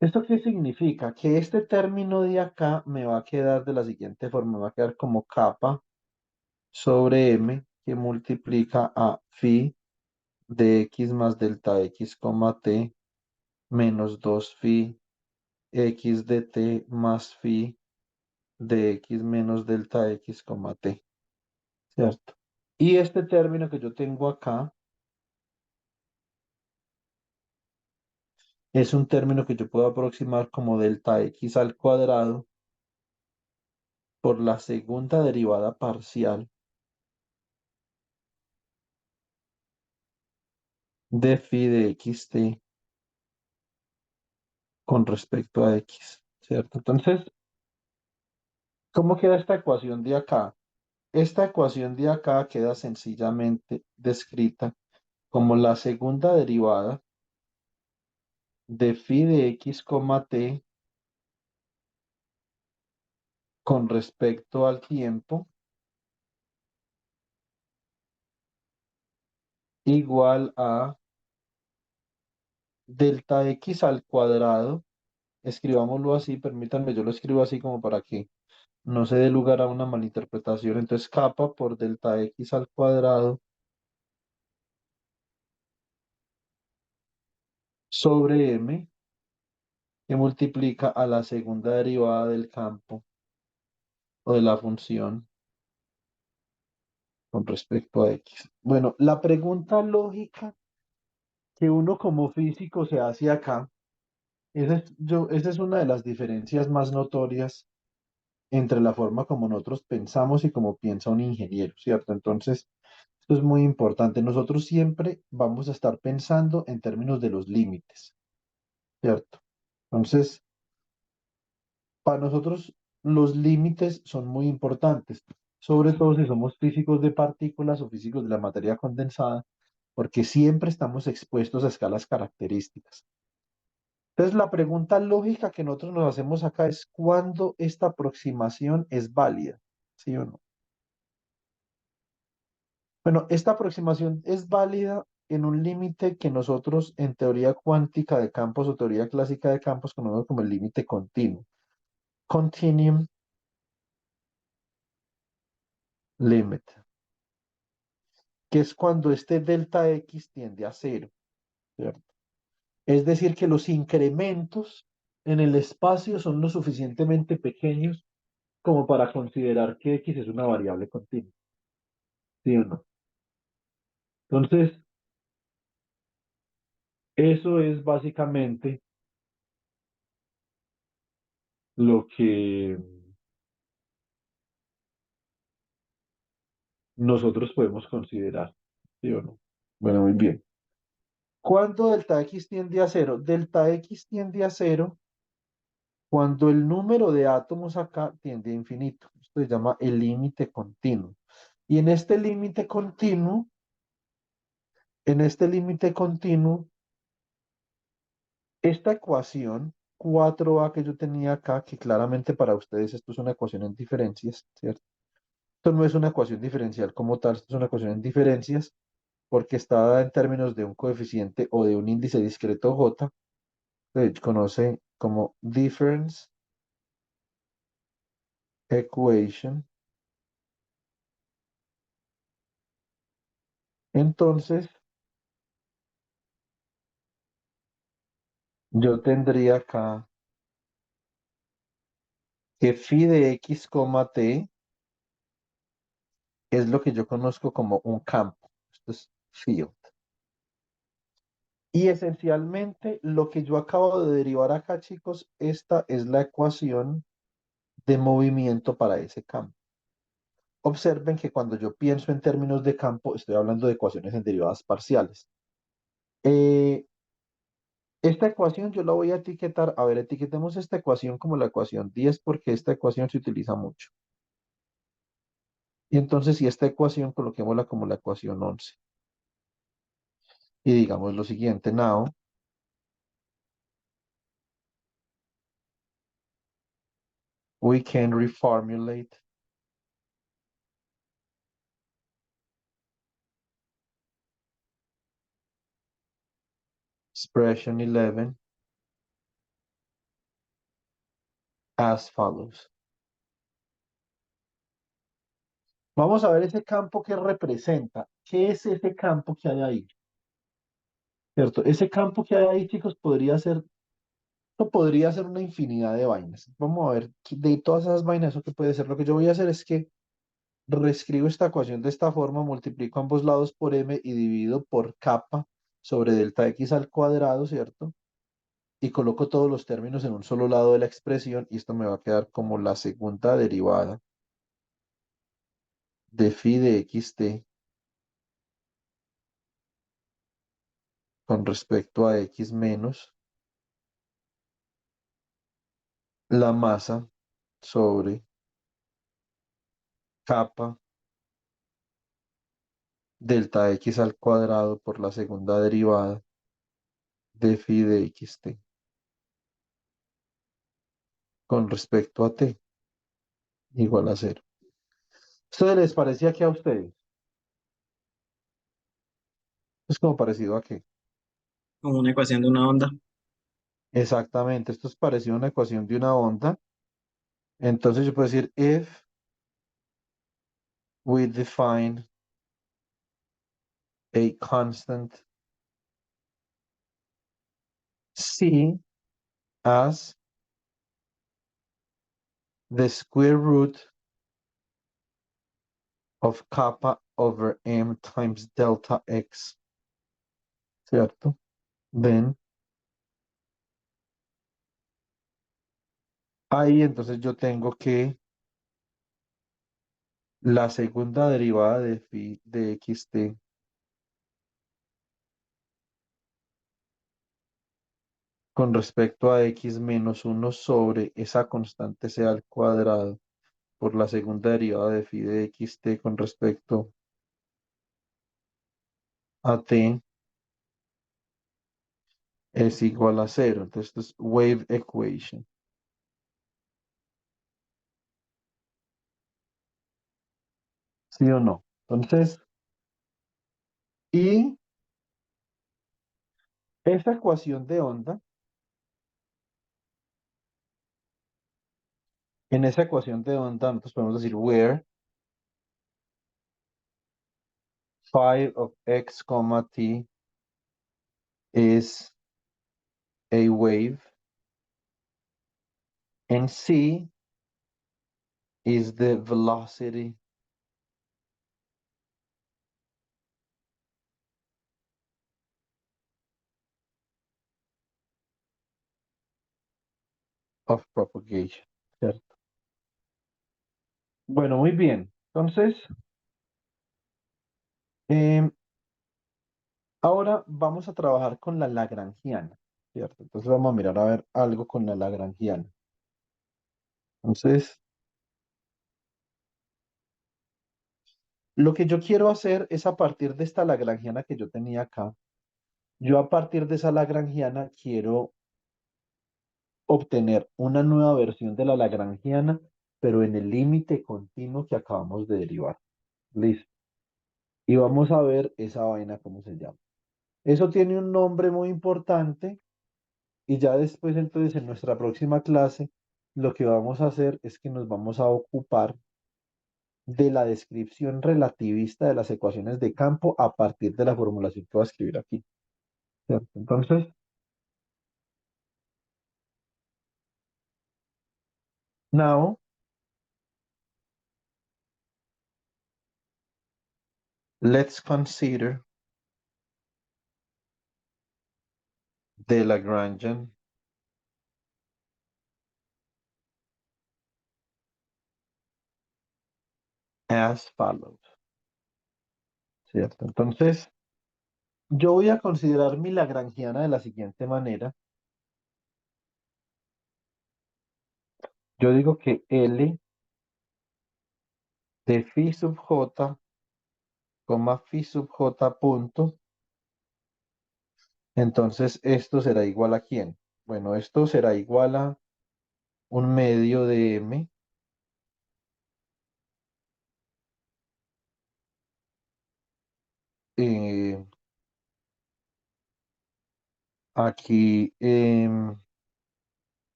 Speaker 1: ¿Esto qué significa? Que este término de acá me va a quedar de la siguiente forma, me va a quedar como capa sobre m que multiplica a phi de x más delta x, coma t menos 2 phi x de t más phi de x menos delta x, coma t, ¿cierto? Y este término que yo tengo acá es un término que yo puedo aproximar como delta x al cuadrado por la segunda derivada parcial de phi de xt con respecto a x, ¿cierto? Entonces, ¿cómo queda esta ecuación de acá? Esta ecuación de acá queda sencillamente descrita como la segunda derivada de phi de x, t con respecto al tiempo igual a delta x al cuadrado. Escribámoslo así, permítanme, yo lo escribo así como para que no se dé lugar a una malinterpretación. Entonces, capa por delta x al cuadrado sobre m que multiplica a la segunda derivada del campo o de la función con respecto a x. Bueno, la pregunta lógica que uno como físico se hace acá, esa es una de las diferencias más notorias entre la forma como nosotros pensamos y como piensa un ingeniero, ¿cierto? Entonces, esto es muy importante. Nosotros siempre vamos a estar pensando en términos de los límites, ¿cierto? Entonces, para nosotros los límites son muy importantes, sobre todo si somos físicos de partículas o físicos de la materia condensada, porque siempre estamos expuestos a escalas características. Entonces, la pregunta lógica que nosotros nos hacemos acá es ¿cuándo esta aproximación es válida? ¿Sí o no? Bueno, esta aproximación es válida en un límite que nosotros en teoría cuántica de campos o teoría clásica de campos conocemos como el límite continuo. Continuum limit, que es cuando este delta x tiende a cero, ¿cierto? Es decir, que los incrementos en el espacio son lo suficientemente pequeños como para considerar que x es una variable continua, ¿sí o no? Entonces, eso es básicamente lo que nosotros podemos considerar, ¿sí o no? Bueno, muy bien. ¿Cuándo delta x tiende a cero? Delta x tiende a cero cuando el número de átomos acá tiende a infinito. Esto se llama el límite continuo. Y en este límite continuo, En este límite continuo, esta ecuación 4a que yo tenía acá, que claramente para ustedes esto es una ecuación en diferencias, ¿cierto? Esto no es una ecuación diferencial como tal, esto es una ecuación en diferencias porque está dada en términos de un coeficiente o de un índice discreto j, que se conoce como difference equation. Entonces, yo tendría acá que phi de x, t es lo que yo conozco como un campo. Esto es field. Y esencialmente lo que yo acabo de derivar acá, chicos, esta es la ecuación de movimiento para ese campo. Observen que cuando yo pienso en términos de campo, estoy hablando de ecuaciones en derivadas parciales. Eh, esta ecuación yo la voy a etiquetar, a ver, etiquetemos esta ecuación como la ecuación 10 porque esta ecuación se utiliza mucho. Y entonces, si esta ecuación, coloquémosla como la ecuación 11. Y digamos lo siguiente, now, we can reformulate expression 11 as follows. Vamos a ver ese campo que representa. ¿Qué es ese campo que hay ahí? ¿Cierto? Ese campo que hay ahí, chicos, podría ser una infinidad de vainas. Vamos a ver, de todas esas vainas, ¿eso qué puede ser? Lo que yo voy a hacer es que reescribo esta ecuación de esta forma, multiplico ambos lados por m y divido por kappa sobre delta x al cuadrado, ¿cierto? Y coloco todos los términos en un solo lado de la expresión y esto me va a quedar como la segunda derivada de phi de xt con respecto a x menos la masa sobre kappa delta x al cuadrado por la segunda derivada de phi de xt con respecto a t igual a cero. ¿Esto les parecía que a ustedes? Es como parecido a qué.
Speaker 2: Como una ecuación de una onda.
Speaker 1: Exactamente, esto es parecido a una ecuación de una onda. Entonces yo puedo decir, if we define a constant c as the square root of kappa over m times delta x, ¿cierto? Then, ahí entonces yo tengo que la segunda derivada de phi de xt con respecto a x menos uno sobre esa constante c al cuadrado por la segunda derivada de phi de xt con respecto a t es igual a cero. Entonces, esto es wave equation. ¿Sí o no? Entonces, y esa ecuación de onda, en esa ecuación de onda, nosotros podemos decir where phi of x, t is a wave and c is the velocity of propagation. ¿Cierto? Bueno, muy bien. Entonces, em, ahora vamos a trabajar con la lagrangiana, ¿cierto? Entonces vamos a mirar a ver algo con la lagrangiana. Entonces, Lo que yo quiero hacer es a partir de esta lagrangiana que yo tenía acá, yo a partir de esa lagrangiana quiero obtener una nueva versión de la lagrangiana, pero en el límite continuo que acabamos de derivar. Listo. Y vamos a ver esa vaina cómo se llama. Eso tiene un nombre muy importante y ya después entonces en nuestra próxima clase lo que vamos a hacer es que nos vamos a ocupar de la descripción relativista de las ecuaciones de campo a partir de la formulación que voy a escribir aquí. ¿Cierto? Entonces, now let's consider the Lagrangian as follows. ¿Cierto? Entonces, yo voy a considerar mi lagrangiana de la siguiente manera. Yo digo que L de phi sub j, phi sub j punto. Entonces, esto será igual a quién? Bueno, esto será igual a un medio de m. eh, aquí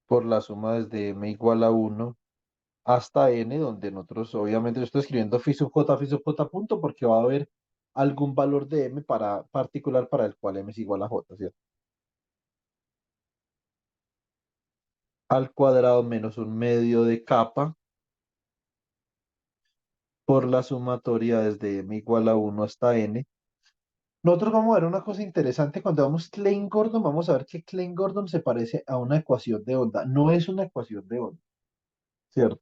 Speaker 1: por la suma desde m igual a 1 hasta n, donde nosotros obviamente yo estoy escribiendo phi sub j punto, porque va a haber algún valor de m para, particular para el cual m es igual a j, ¿cierto? Al cuadrado menos un medio de capa por la sumatoria desde m igual a 1 hasta n. Nosotros vamos a ver una cosa interesante cuando vamos Klein-Gordon, vamos a ver que Klein-Gordon se parece a una ecuación de onda, no es una ecuación de onda, ¿cierto?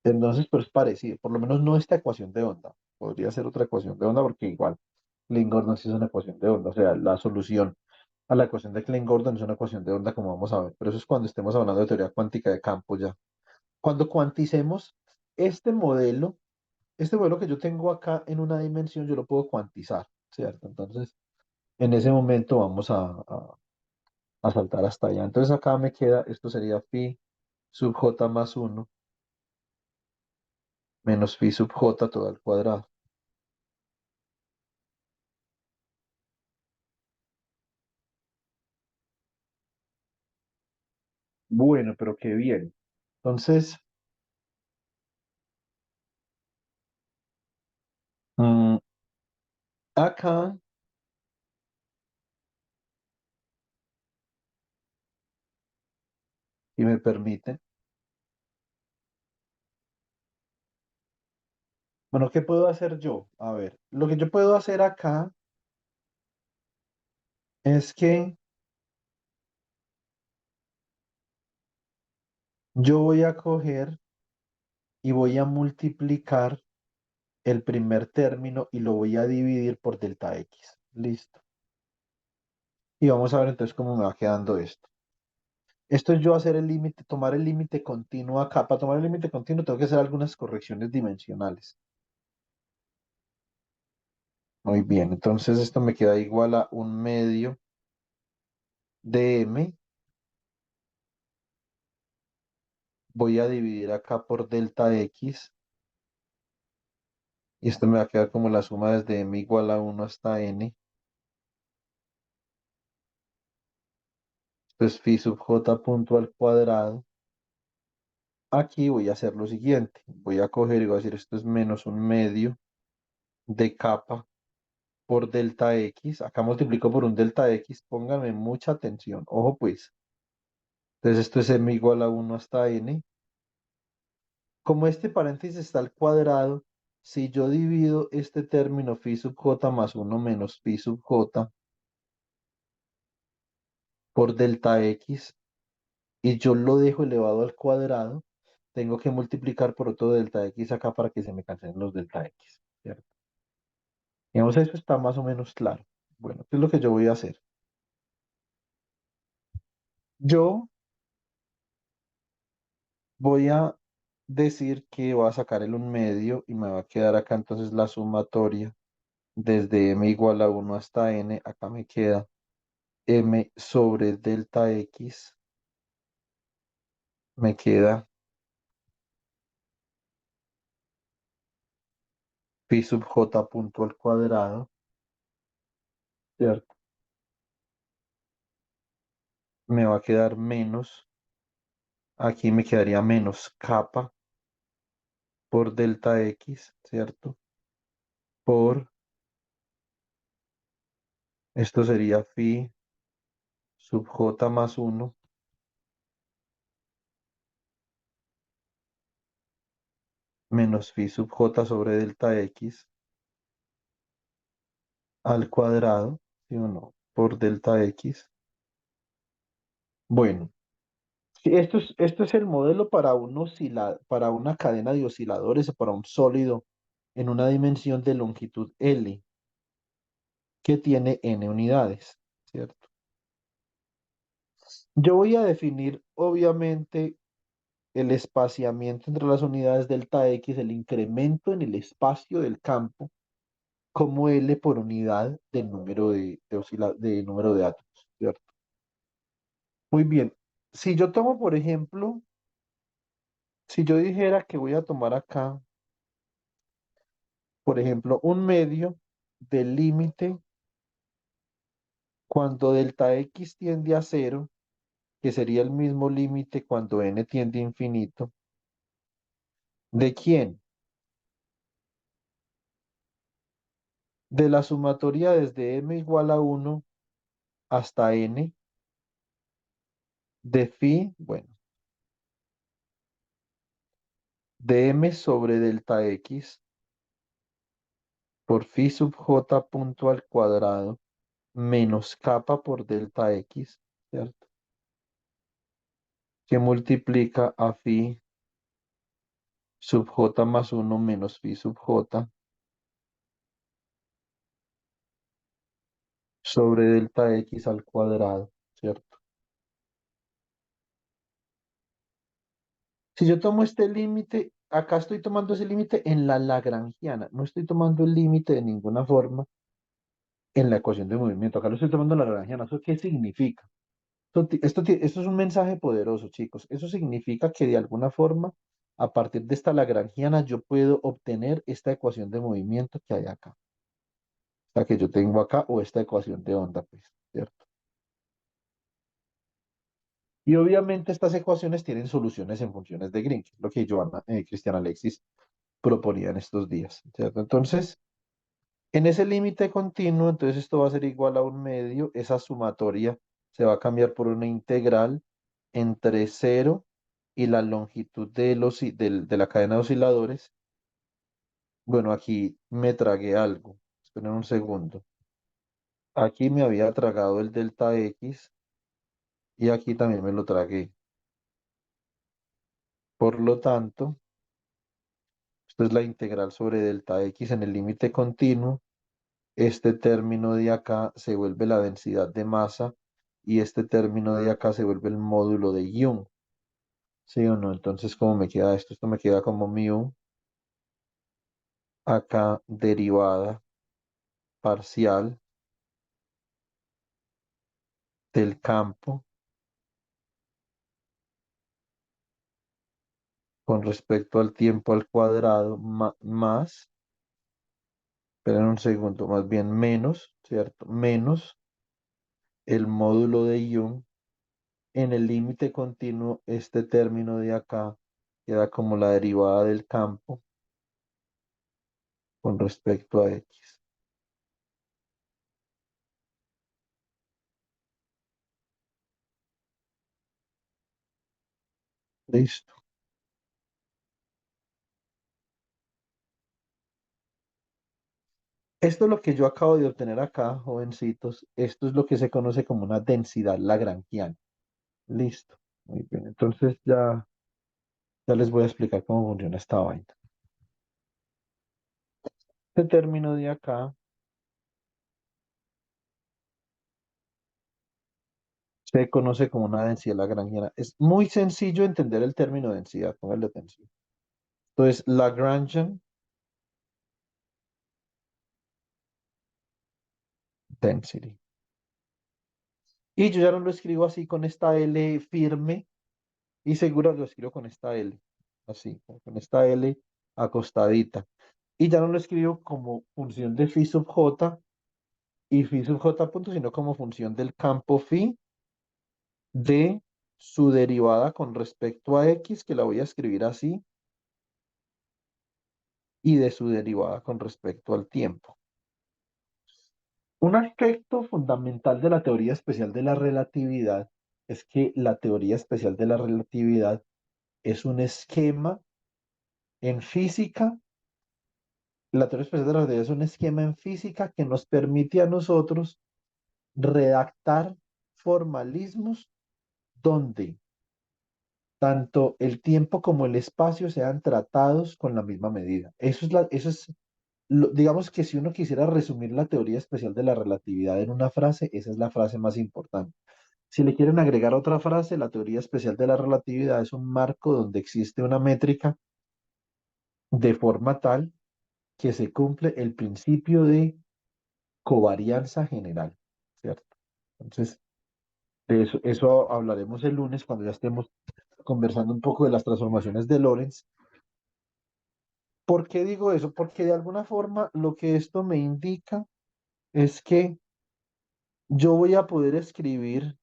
Speaker 1: Entonces, pues es parecido, por lo menos no esta ecuación de onda, podría ser otra ecuación de onda porque igual Klein-Gordon sí es una ecuación de onda, o sea, la solución a la ecuación de Klein-Gordon es una ecuación de onda como vamos a ver, pero eso es cuando estemos hablando de teoría cuántica de campo ya. Cuando cuanticemos este modelo, este modelo que yo tengo acá en una dimensión, yo lo puedo cuantizar, ¿cierto? Entonces, en ese momento vamos a saltar hasta allá. Entonces acá me queda, esto sería phi sub j más uno menos phi sub j todo al cuadrado. Bueno, pero qué bien. Entonces, mm, acá, si me permite, bueno, ¿qué puedo hacer yo? A ver, lo que yo puedo hacer acá es que yo voy a coger y voy a multiplicar el primer término y lo voy a dividir por delta x. Listo. Y vamos a ver entonces cómo me va quedando esto. Esto es yo hacer el límite, tomar el límite continuo acá. Para tomar el límite continuo tengo que hacer algunas correcciones dimensionales. Muy bien, entonces esto me queda igual a un medio de m. Voy a dividir acá por delta x. Y esto me va a quedar como la suma desde m igual a 1 hasta n. Esto es phi sub j punto al cuadrado. Aquí voy a hacer lo siguiente. Voy a coger y voy a decir esto es menos un medio de capa por delta x. Acá multiplico por un delta x. Pónganme mucha atención. Ojo pues. Entonces esto es m igual a 1 hasta n. Como este paréntesis está al cuadrado, si yo divido este término phi sub j más 1 menos phi sub j por delta x y yo lo dejo elevado al cuadrado, tengo que multiplicar por otro delta x acá para que se me cancelen los delta x, ¿cierto? Digamos, eso está más o menos claro. Bueno, ¿qué es lo que yo voy a hacer? Yo voy a decir que voy a sacar el un medio y me va a quedar acá entonces la sumatoria desde m igual a 1 hasta n. Acá me queda m sobre delta x, me queda pi sub j punto al cuadrado, ¿cierto? Me va a quedar menos, aquí me quedaría menos capa por delta x, ¿cierto? Por, esto sería phi sub j más 1 menos phi sub j sobre delta x al cuadrado, ¿sí o no? Por delta x. Bueno, sí, esto es el modelo para para una cadena de osciladores o para un sólido en una dimensión de longitud L que tiene n unidades, ¿cierto? Yo voy a definir, obviamente, el espaciamiento entre las unidades delta X, el incremento en el espacio del campo, como L por unidad del número de número de átomos, ¿cierto? Muy bien. Si yo tomo, por ejemplo, si yo dijera que voy a tomar acá, por ejemplo, un medio del límite cuando delta X tiende a cero, que sería el mismo límite cuando n tiende a infinito, ¿de quién? De la sumatoria desde m igual a 1 hasta n de phi, bueno, de m sobre delta x por phi sub j punto al cuadrado menos kappa por delta x, ¿cierto? Que multiplica a phi sub j más 1 menos phi sub j sobre delta x al cuadrado, ¿cierto? Si yo tomo este límite, acá estoy tomando ese límite en la lagrangiana, no estoy tomando el límite de ninguna forma en la ecuación de movimiento, acá lo estoy tomando en la lagrangiana. ¿Eso qué significa? Esto es un mensaje poderoso, chicos. Eso significa que de alguna forma, a partir de esta lagrangiana, yo puedo obtener esta ecuación de movimiento que hay acá, la que yo tengo acá, o esta ecuación de onda, pues, ¿cierto? Y obviamente estas ecuaciones tienen soluciones en funciones de Green, que es lo que Cristian Alexis proponía en estos días, ¿cierto? Entonces, en ese límite continuo, entonces esto va a ser igual a un medio, esa sumatoria se va a cambiar por una integral entre cero y la longitud de la cadena de osciladores. Bueno, aquí me tragué algo, esperen un segundo. Aquí me había tragado el delta X y aquí también me lo tragué. Por lo tanto, esto es la integral sobre delta X en el límite continuo. Este término de acá se vuelve la densidad de masa y este término de acá se vuelve el módulo de Young. ¿Sí o no? Entonces, ¿cómo me queda esto? Esto me queda como mu, acá derivada parcial del campo con respecto al tiempo al cuadrado más, esperen un segundo, más bien menos, ¿cierto? Menos el módulo de Young en el límite continuo, este término de acá queda como la derivada del campo con respecto a X. Listo. Esto es lo que yo acabo de obtener acá, jovencitos. Esto es lo que se conoce como una densidad lagrangiana. Listo. Muy bien. Entonces ya les voy a explicar cómo funciona esta vaina. Este término de acá se conoce como una densidad lagrangiana. Es muy sencillo entender el término densidad, póngale atención. Esto es Lagrangian density. Y yo ya no lo escribo así con esta L firme y segura, lo escribo con esta L, así, con esta L acostadita. Y ya no lo escribo como función de phi sub j y phi sub j punto, sino como función del campo phi de su derivada con respecto a x, que la voy a escribir así, y de su derivada con respecto al tiempo. Un aspecto fundamental de la teoría especial de la relatividad es que la teoría especial de la relatividad es un esquema en física. La teoría especial de la relatividad es un esquema en física que nos permite a nosotros redactar formalismos donde tanto el tiempo como el espacio sean tratados con la misma medida. Digamos que si uno quisiera resumir la teoría especial de la relatividad en una frase, esa es la frase más importante. Si le quieren agregar otra frase, la teoría especial de la relatividad es un marco donde existe una métrica de forma tal que se cumple el principio de covarianza general, ¿cierto? Entonces, de eso hablaremos el lunes cuando ya estemos conversando un poco de las transformaciones de Lorentz. ¿Por qué digo eso? Porque de alguna forma lo que esto me indica es que yo voy a poder escribir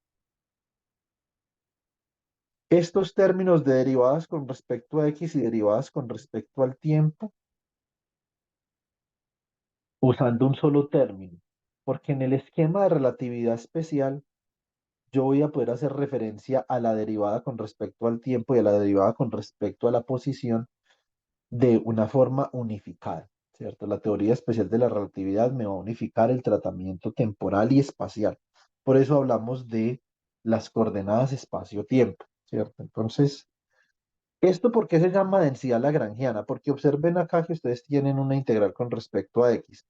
Speaker 1: estos términos de derivadas con respecto a x y derivadas con respecto al tiempo usando un solo término, porque en el esquema de relatividad especial yo voy a poder hacer referencia a la derivada con respecto al tiempo y a la derivada con respecto a la posición de una forma unificada, ¿cierto? La teoría especial de la relatividad me va a unificar el tratamiento temporal y espacial. Por eso hablamos de las coordenadas espacio-tiempo, ¿cierto? Entonces, ¿esto por qué se llama densidad lagrangiana? Porque observen acá que ustedes tienen una integral con respecto a x.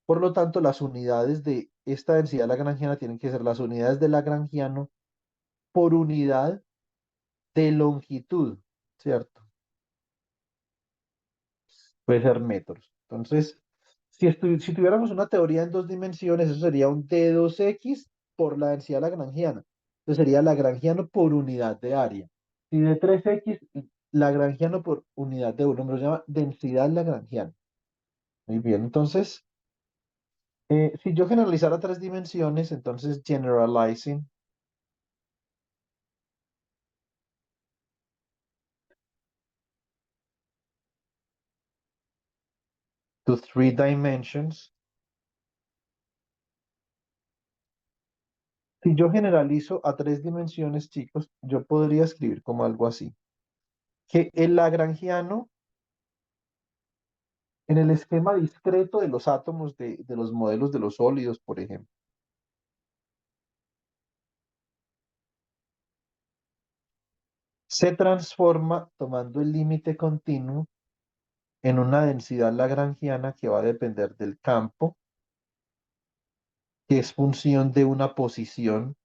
Speaker 1: Por lo tanto, las unidades de esta densidad lagrangiana tienen que ser las unidades de Lagrangiano por unidad de longitud, ¿cierto? Puede ser metros. Entonces, si tuviéramos una teoría en dos dimensiones, eso sería un d2x por la densidad lagrangiana. Entonces sería lagrangiano por unidad de área. Si de 3x, lagrangiano por unidad de volumen, lo llama densidad lagrangiana. Muy bien, entonces, si yo generalizara tres dimensiones, entonces generalizing to three dimensions, si yo generalizo a tres dimensiones, chicos, yo podría escribir como algo así, que el lagrangiano en el esquema discreto de los átomos de los modelos de los sólidos, por ejemplo, se transforma tomando el límite continuo en una densidad lagrangiana que va a depender del campo, que es función de una posición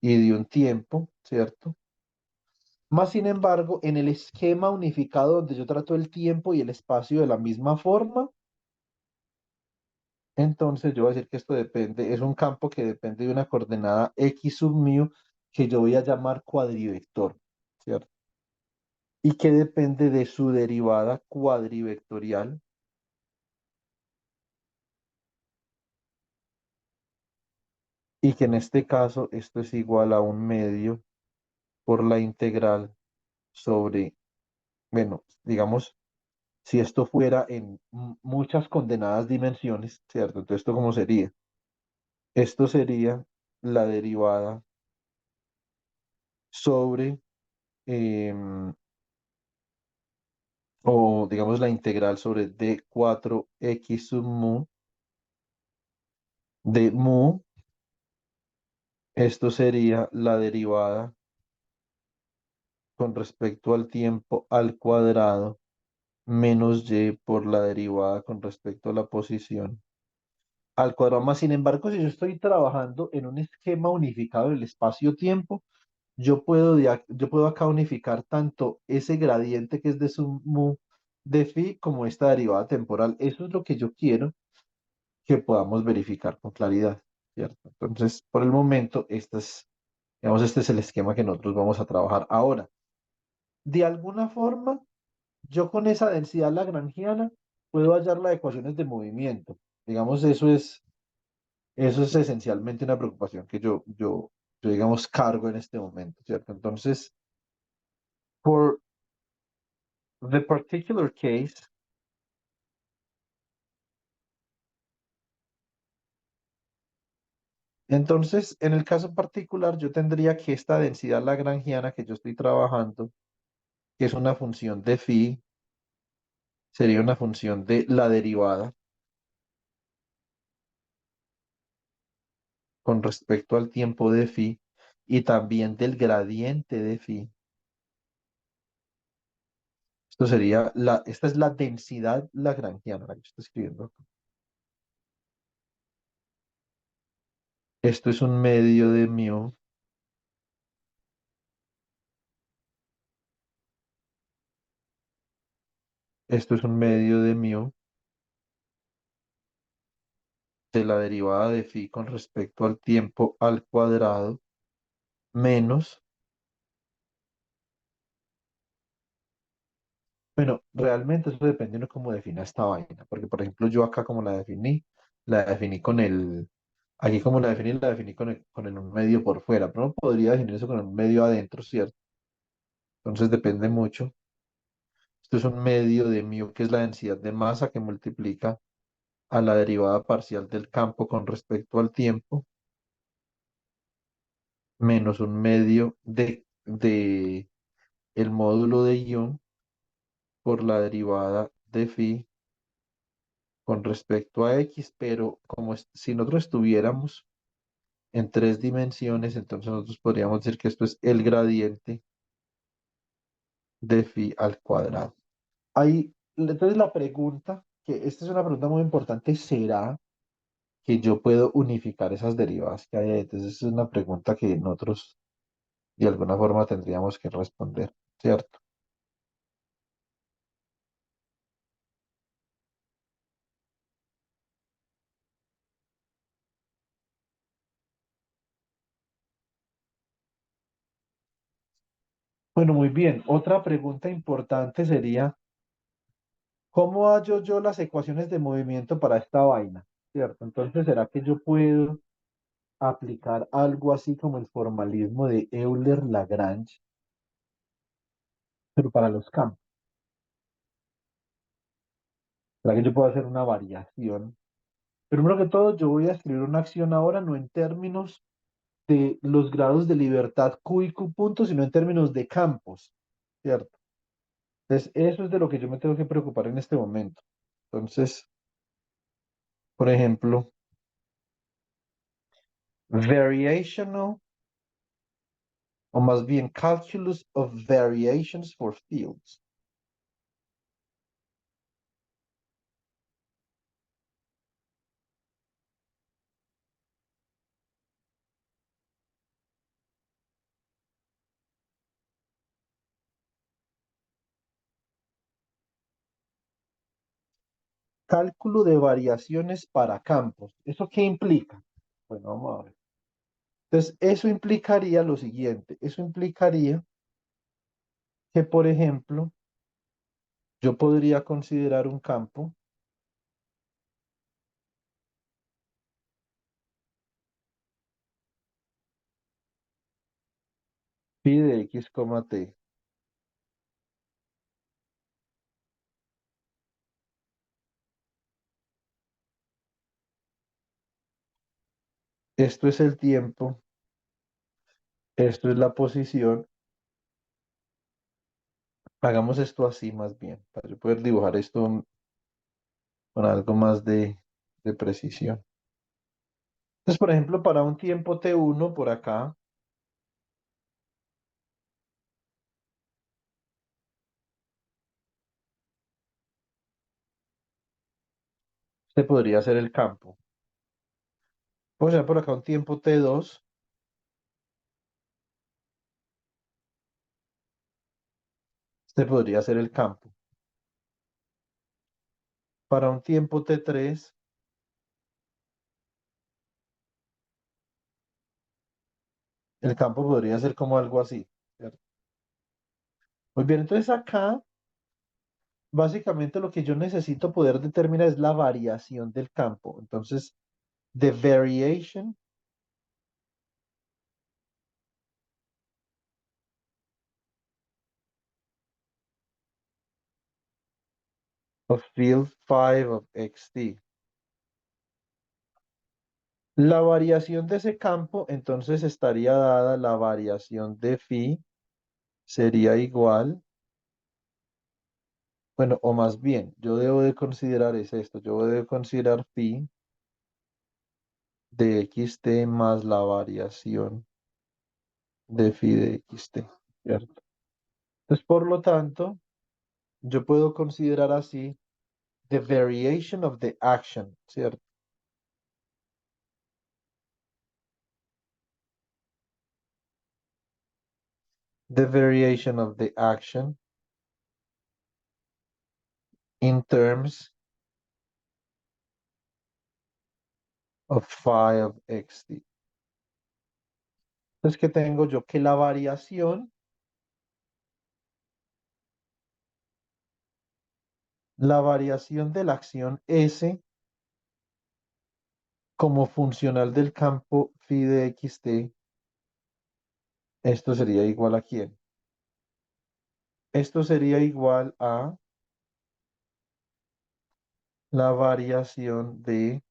Speaker 1: y de un tiempo, ¿cierto? Más sin embargo, en el esquema unificado donde yo trato el tiempo y el espacio de la misma forma, entonces yo voy a decir que esto depende, es un campo que depende de una coordenada x sub mu que yo voy a llamar cuadrivector, ¿cierto? Y que depende de su derivada cuadrivectorial y que en este caso esto es igual a un medio por la integral sobre, bueno, digamos, si esto fuera en muchas condenadas dimensiones, ¿cierto? Entonces, ¿esto cómo sería? Esto sería la derivada sobre, em, o digamos la integral sobre d4x sub mu de mu. Esto sería la derivada con respecto al tiempo al cuadrado menos y por la derivada con respecto a la posición al cuadrado más. Sin embargo, si yo estoy trabajando en un esquema unificado del espacio-tiempo, yo puedo acá unificar tanto ese gradiente que es de sub mu de phi como esta derivada temporal. Eso es lo que yo quiero que podamos verificar con claridad, ¿cierto? Entonces, por el momento, digamos, este es el esquema que nosotros vamos a trabajar ahora. De alguna forma, yo con esa densidad lagrangiana puedo hallar las ecuaciones de movimiento. Digamos, eso es esencialmente una preocupación que yo, digamos, cargo en este momento, ¿cierto? Entonces, for the particular case, entonces, en el caso particular, yo tendría que esta densidad lagrangiana que yo estoy trabajando, que es una función de phi, sería una función de la derivada con respecto al tiempo de phi y también del gradiente de phi. Esta es la densidad lagrangiana, la que estoy escribiendo acá. Esto es un medio de mu, esto es un medio de mu de la derivada de phi con respecto al tiempo al cuadrado menos, bueno, realmente eso depende de cómo defina esta vaina, porque por ejemplo yo acá como la definí con aquí como la definí con un medio por fuera, pero no podría definir eso con un medio adentro, ¿cierto? Entonces depende mucho. Esto es un medio de mu, que es la densidad de masa que multiplica a la derivada parcial del campo con respecto al tiempo, menos un medio de el módulo de ion por la derivada de phi con respecto a x, pero como si nosotros estuviéramos en tres dimensiones, entonces nosotros podríamos decir que esto es el gradiente de phi al cuadrado. Entonces la pregunta, que esta es una pregunta muy importante, ¿será que yo puedo unificar esas derivadas que hay ahí? Entonces es una pregunta que nosotros de alguna forma tendríamos que responder, ¿cierto? Bueno, muy bien. Otra pregunta importante sería, ¿cómo hallo yo las ecuaciones de movimiento para esta vaina? ¿Cierto? Entonces, ¿será que yo puedo aplicar algo así como el formalismo de Euler-Lagrange, pero para los campos? ¿Será que yo puedo hacer una variación? Primero que todo, yo voy a escribir una acción ahora, no en términos de los grados de libertad Q y Q puntos, sino en términos de campos, ¿cierto? Entonces, eso es de lo que yo me tengo que preocupar en este momento. Entonces, por ejemplo, variational, o más bien calculus of variations for fields. Cálculo de variaciones para campos. ¿Eso qué implica? Bueno, vamos a ver. Entonces, eso implicaría lo siguiente. Eso implicaría que, por ejemplo, yo podría considerar un campo phi de x, t. Esto es el tiempo, esto es la posición. Hagamos esto así más bien, para yo poder dibujar esto con algo más de precisión. Entonces, por ejemplo, para un tiempo t1 por acá, este podría ser el campo. Puedo ser por acá un tiempo t2, este podría ser el campo. para un tiempo t3, el campo podría ser como algo así, ¿cierto? Muy bien, entonces acá básicamente lo que yo necesito poder determinar es la variación del campo. Entonces, the variation of field 5 of xt. La variación de ese campo, entonces estaría dada la variación de phi, sería igual, bueno, o más bien, yo debo de considerar es esto, yo debo de considerar phi de xt más la variación de phi de xt, ¿cierto? Entonces, por lo tanto, yo puedo considerar así the variation of the action, ¿cierto? The variation of the action in terms of phi of xt. Entonces, ¿qué tengo yo? Que la variación de la acción S como funcional del campo phi de xt, esto sería igual a quién? Esto sería igual a la variación de,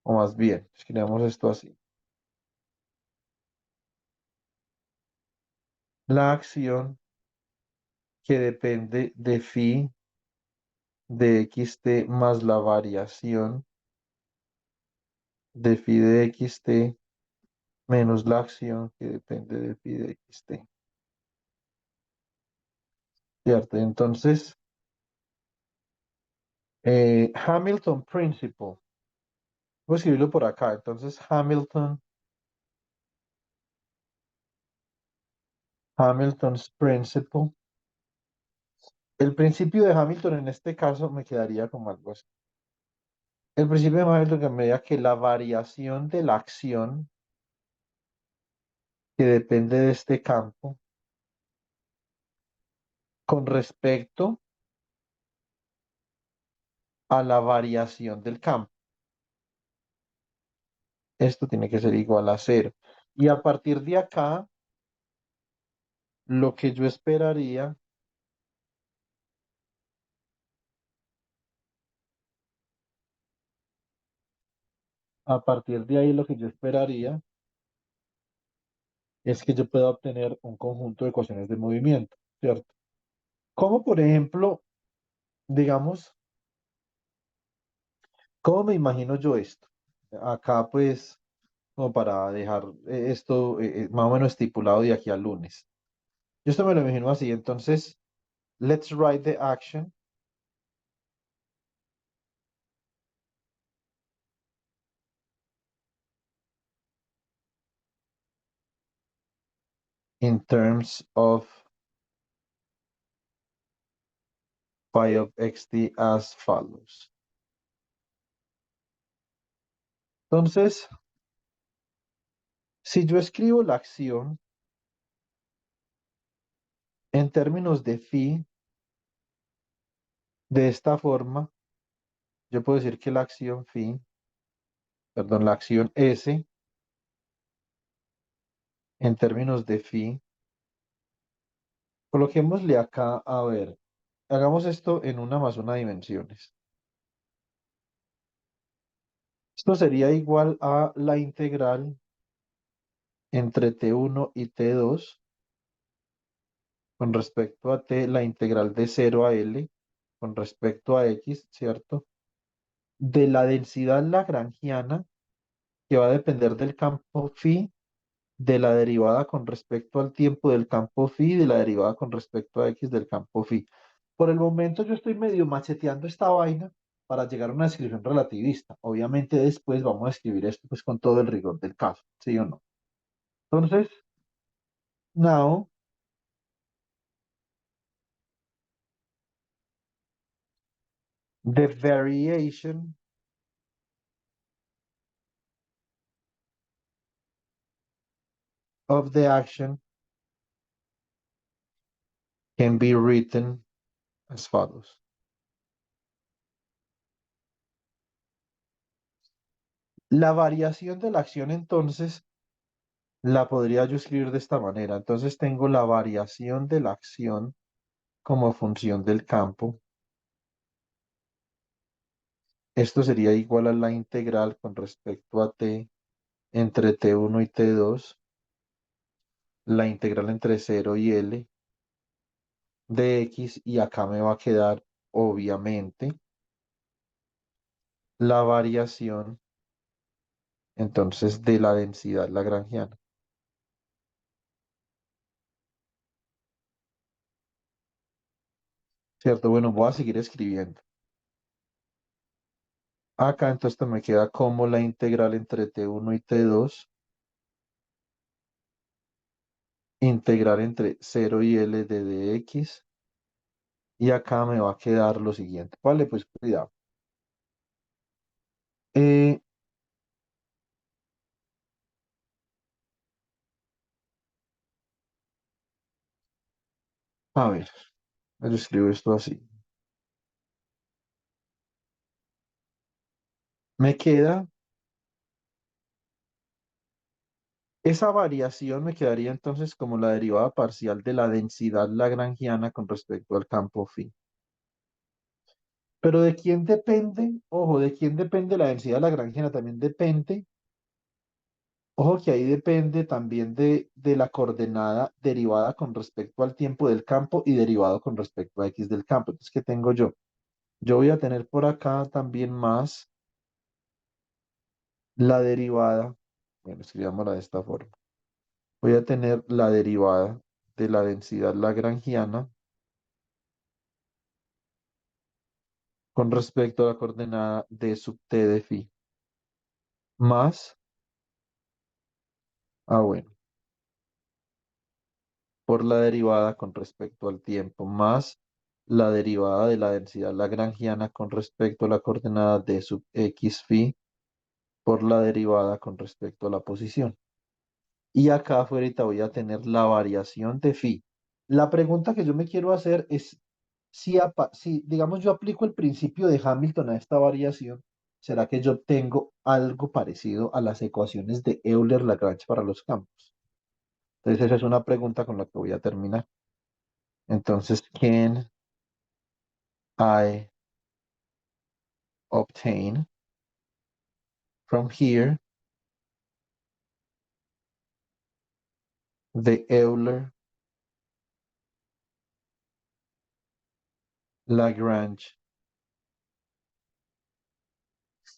Speaker 1: o más bien, escribamos esto así. La acción que depende de phi de xt más la variación de phi de xt menos la acción que depende de phi de xt. ¿Cierto? Entonces, Hamilton Principle. Voy a escribirlo por acá. Entonces, Hamilton's Principle. El principio de Hamilton en este caso me quedaría como algo así. El principio de Hamilton que me diga que la variación de la acción que depende de este campo con respecto a la variación del campo. Esto tiene que ser igual a cero. Y a partir de acá, lo que yo esperaría, a partir de ahí lo que yo esperaría es que yo pueda obtener un conjunto de ecuaciones de movimiento, ¿cierto? Como por ejemplo, digamos, ¿cómo me imagino yo esto? Acá pues, como para dejar esto más o menos estipulado de aquí al lunes. Yo esto me lo imagino así, entonces, let's write the action in terms of phi of xt as follows. Entonces, si yo escribo la acción en términos de phi de esta forma, yo puedo decir que la acción phi, perdón, la acción S en términos de phi, coloquémosle acá, a ver, hagamos esto en una más una dimensiones. Esto sería igual a la integral entre t1 y t2 con respecto a t, la integral de 0 a L con respecto a x, ¿cierto? De la densidad lagrangiana que va a depender del campo phi, de la derivada con respecto al tiempo del campo phi, de la derivada con respecto a x del campo phi. Por el momento yo estoy medio macheteando esta vaina para llegar a una descripción relativista. Obviamente después vamos a escribir esto pues con todo el rigor del caso, ¿sí o no? Entonces, now The variation of the action can be written as follows. La variación de la acción entonces la podría yo escribir de esta manera. Entonces tengo la variación de la acción como función del campo. Esto sería igual a la integral con respecto a t entre t1 y t2, la integral entre 0 y L de x, y acá me va a quedar obviamente la variación entonces de la densidad lagrangiana. ¿Cierto? Bueno, voy a seguir escribiendo. Acá entonces esto me queda como la integral entre t1 y t2, integral entre 0 y L de dx, y acá me va a quedar lo siguiente. Vale, pues cuidado. Eh, a ver, yo escribo esto así. Me queda, esa variación me quedaría entonces como la derivada parcial de la densidad lagrangiana con respecto al campo phi. Pero ¿de quién depende? Ojo, ¿de quién depende la densidad lagrangiana? También depende, ojo que ahí depende también de la coordenada derivada con respecto al tiempo del campo y derivado con respecto a x del campo. Entonces, ¿qué tengo yo? Yo voy a tener por acá también más la derivada, bueno, escribámosla de esta forma. Voy a tener la derivada de la densidad lagrangiana con respecto a la coordenada de sub t de phi, más, bueno, por la derivada con respecto al tiempo, más la derivada de la densidad lagrangiana con respecto a la coordenada de sub x phi por la derivada con respecto a la posición. Y acá afuera voy a tener la variación de phi. La pregunta que yo me quiero hacer es si, digamos, yo aplico el principio de Hamilton a esta variación, ¿será que yo obtengo algo parecido a las ecuaciones de Euler-Lagrange para los campos? Entonces, esa es una pregunta con la que voy a terminar. Entonces, can I obtain from here the Euler-Lagrange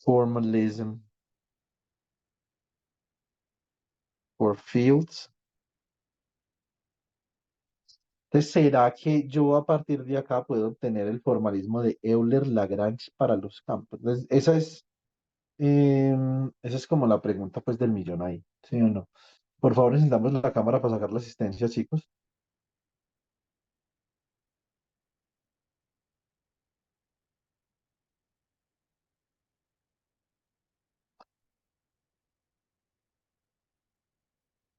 Speaker 1: formalism for fields? Entonces, ¿será que yo a partir de acá puedo obtener el formalismo de Euler-Lagrange para los campos? Entonces, esa es como la pregunta pues del millón ahí, ¿sí o no? Por favor, encendamos la cámara para sacar la asistencia, chicos.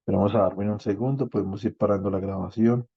Speaker 1: Pero vamos a darme un segundo, podemos ir parando la grabación.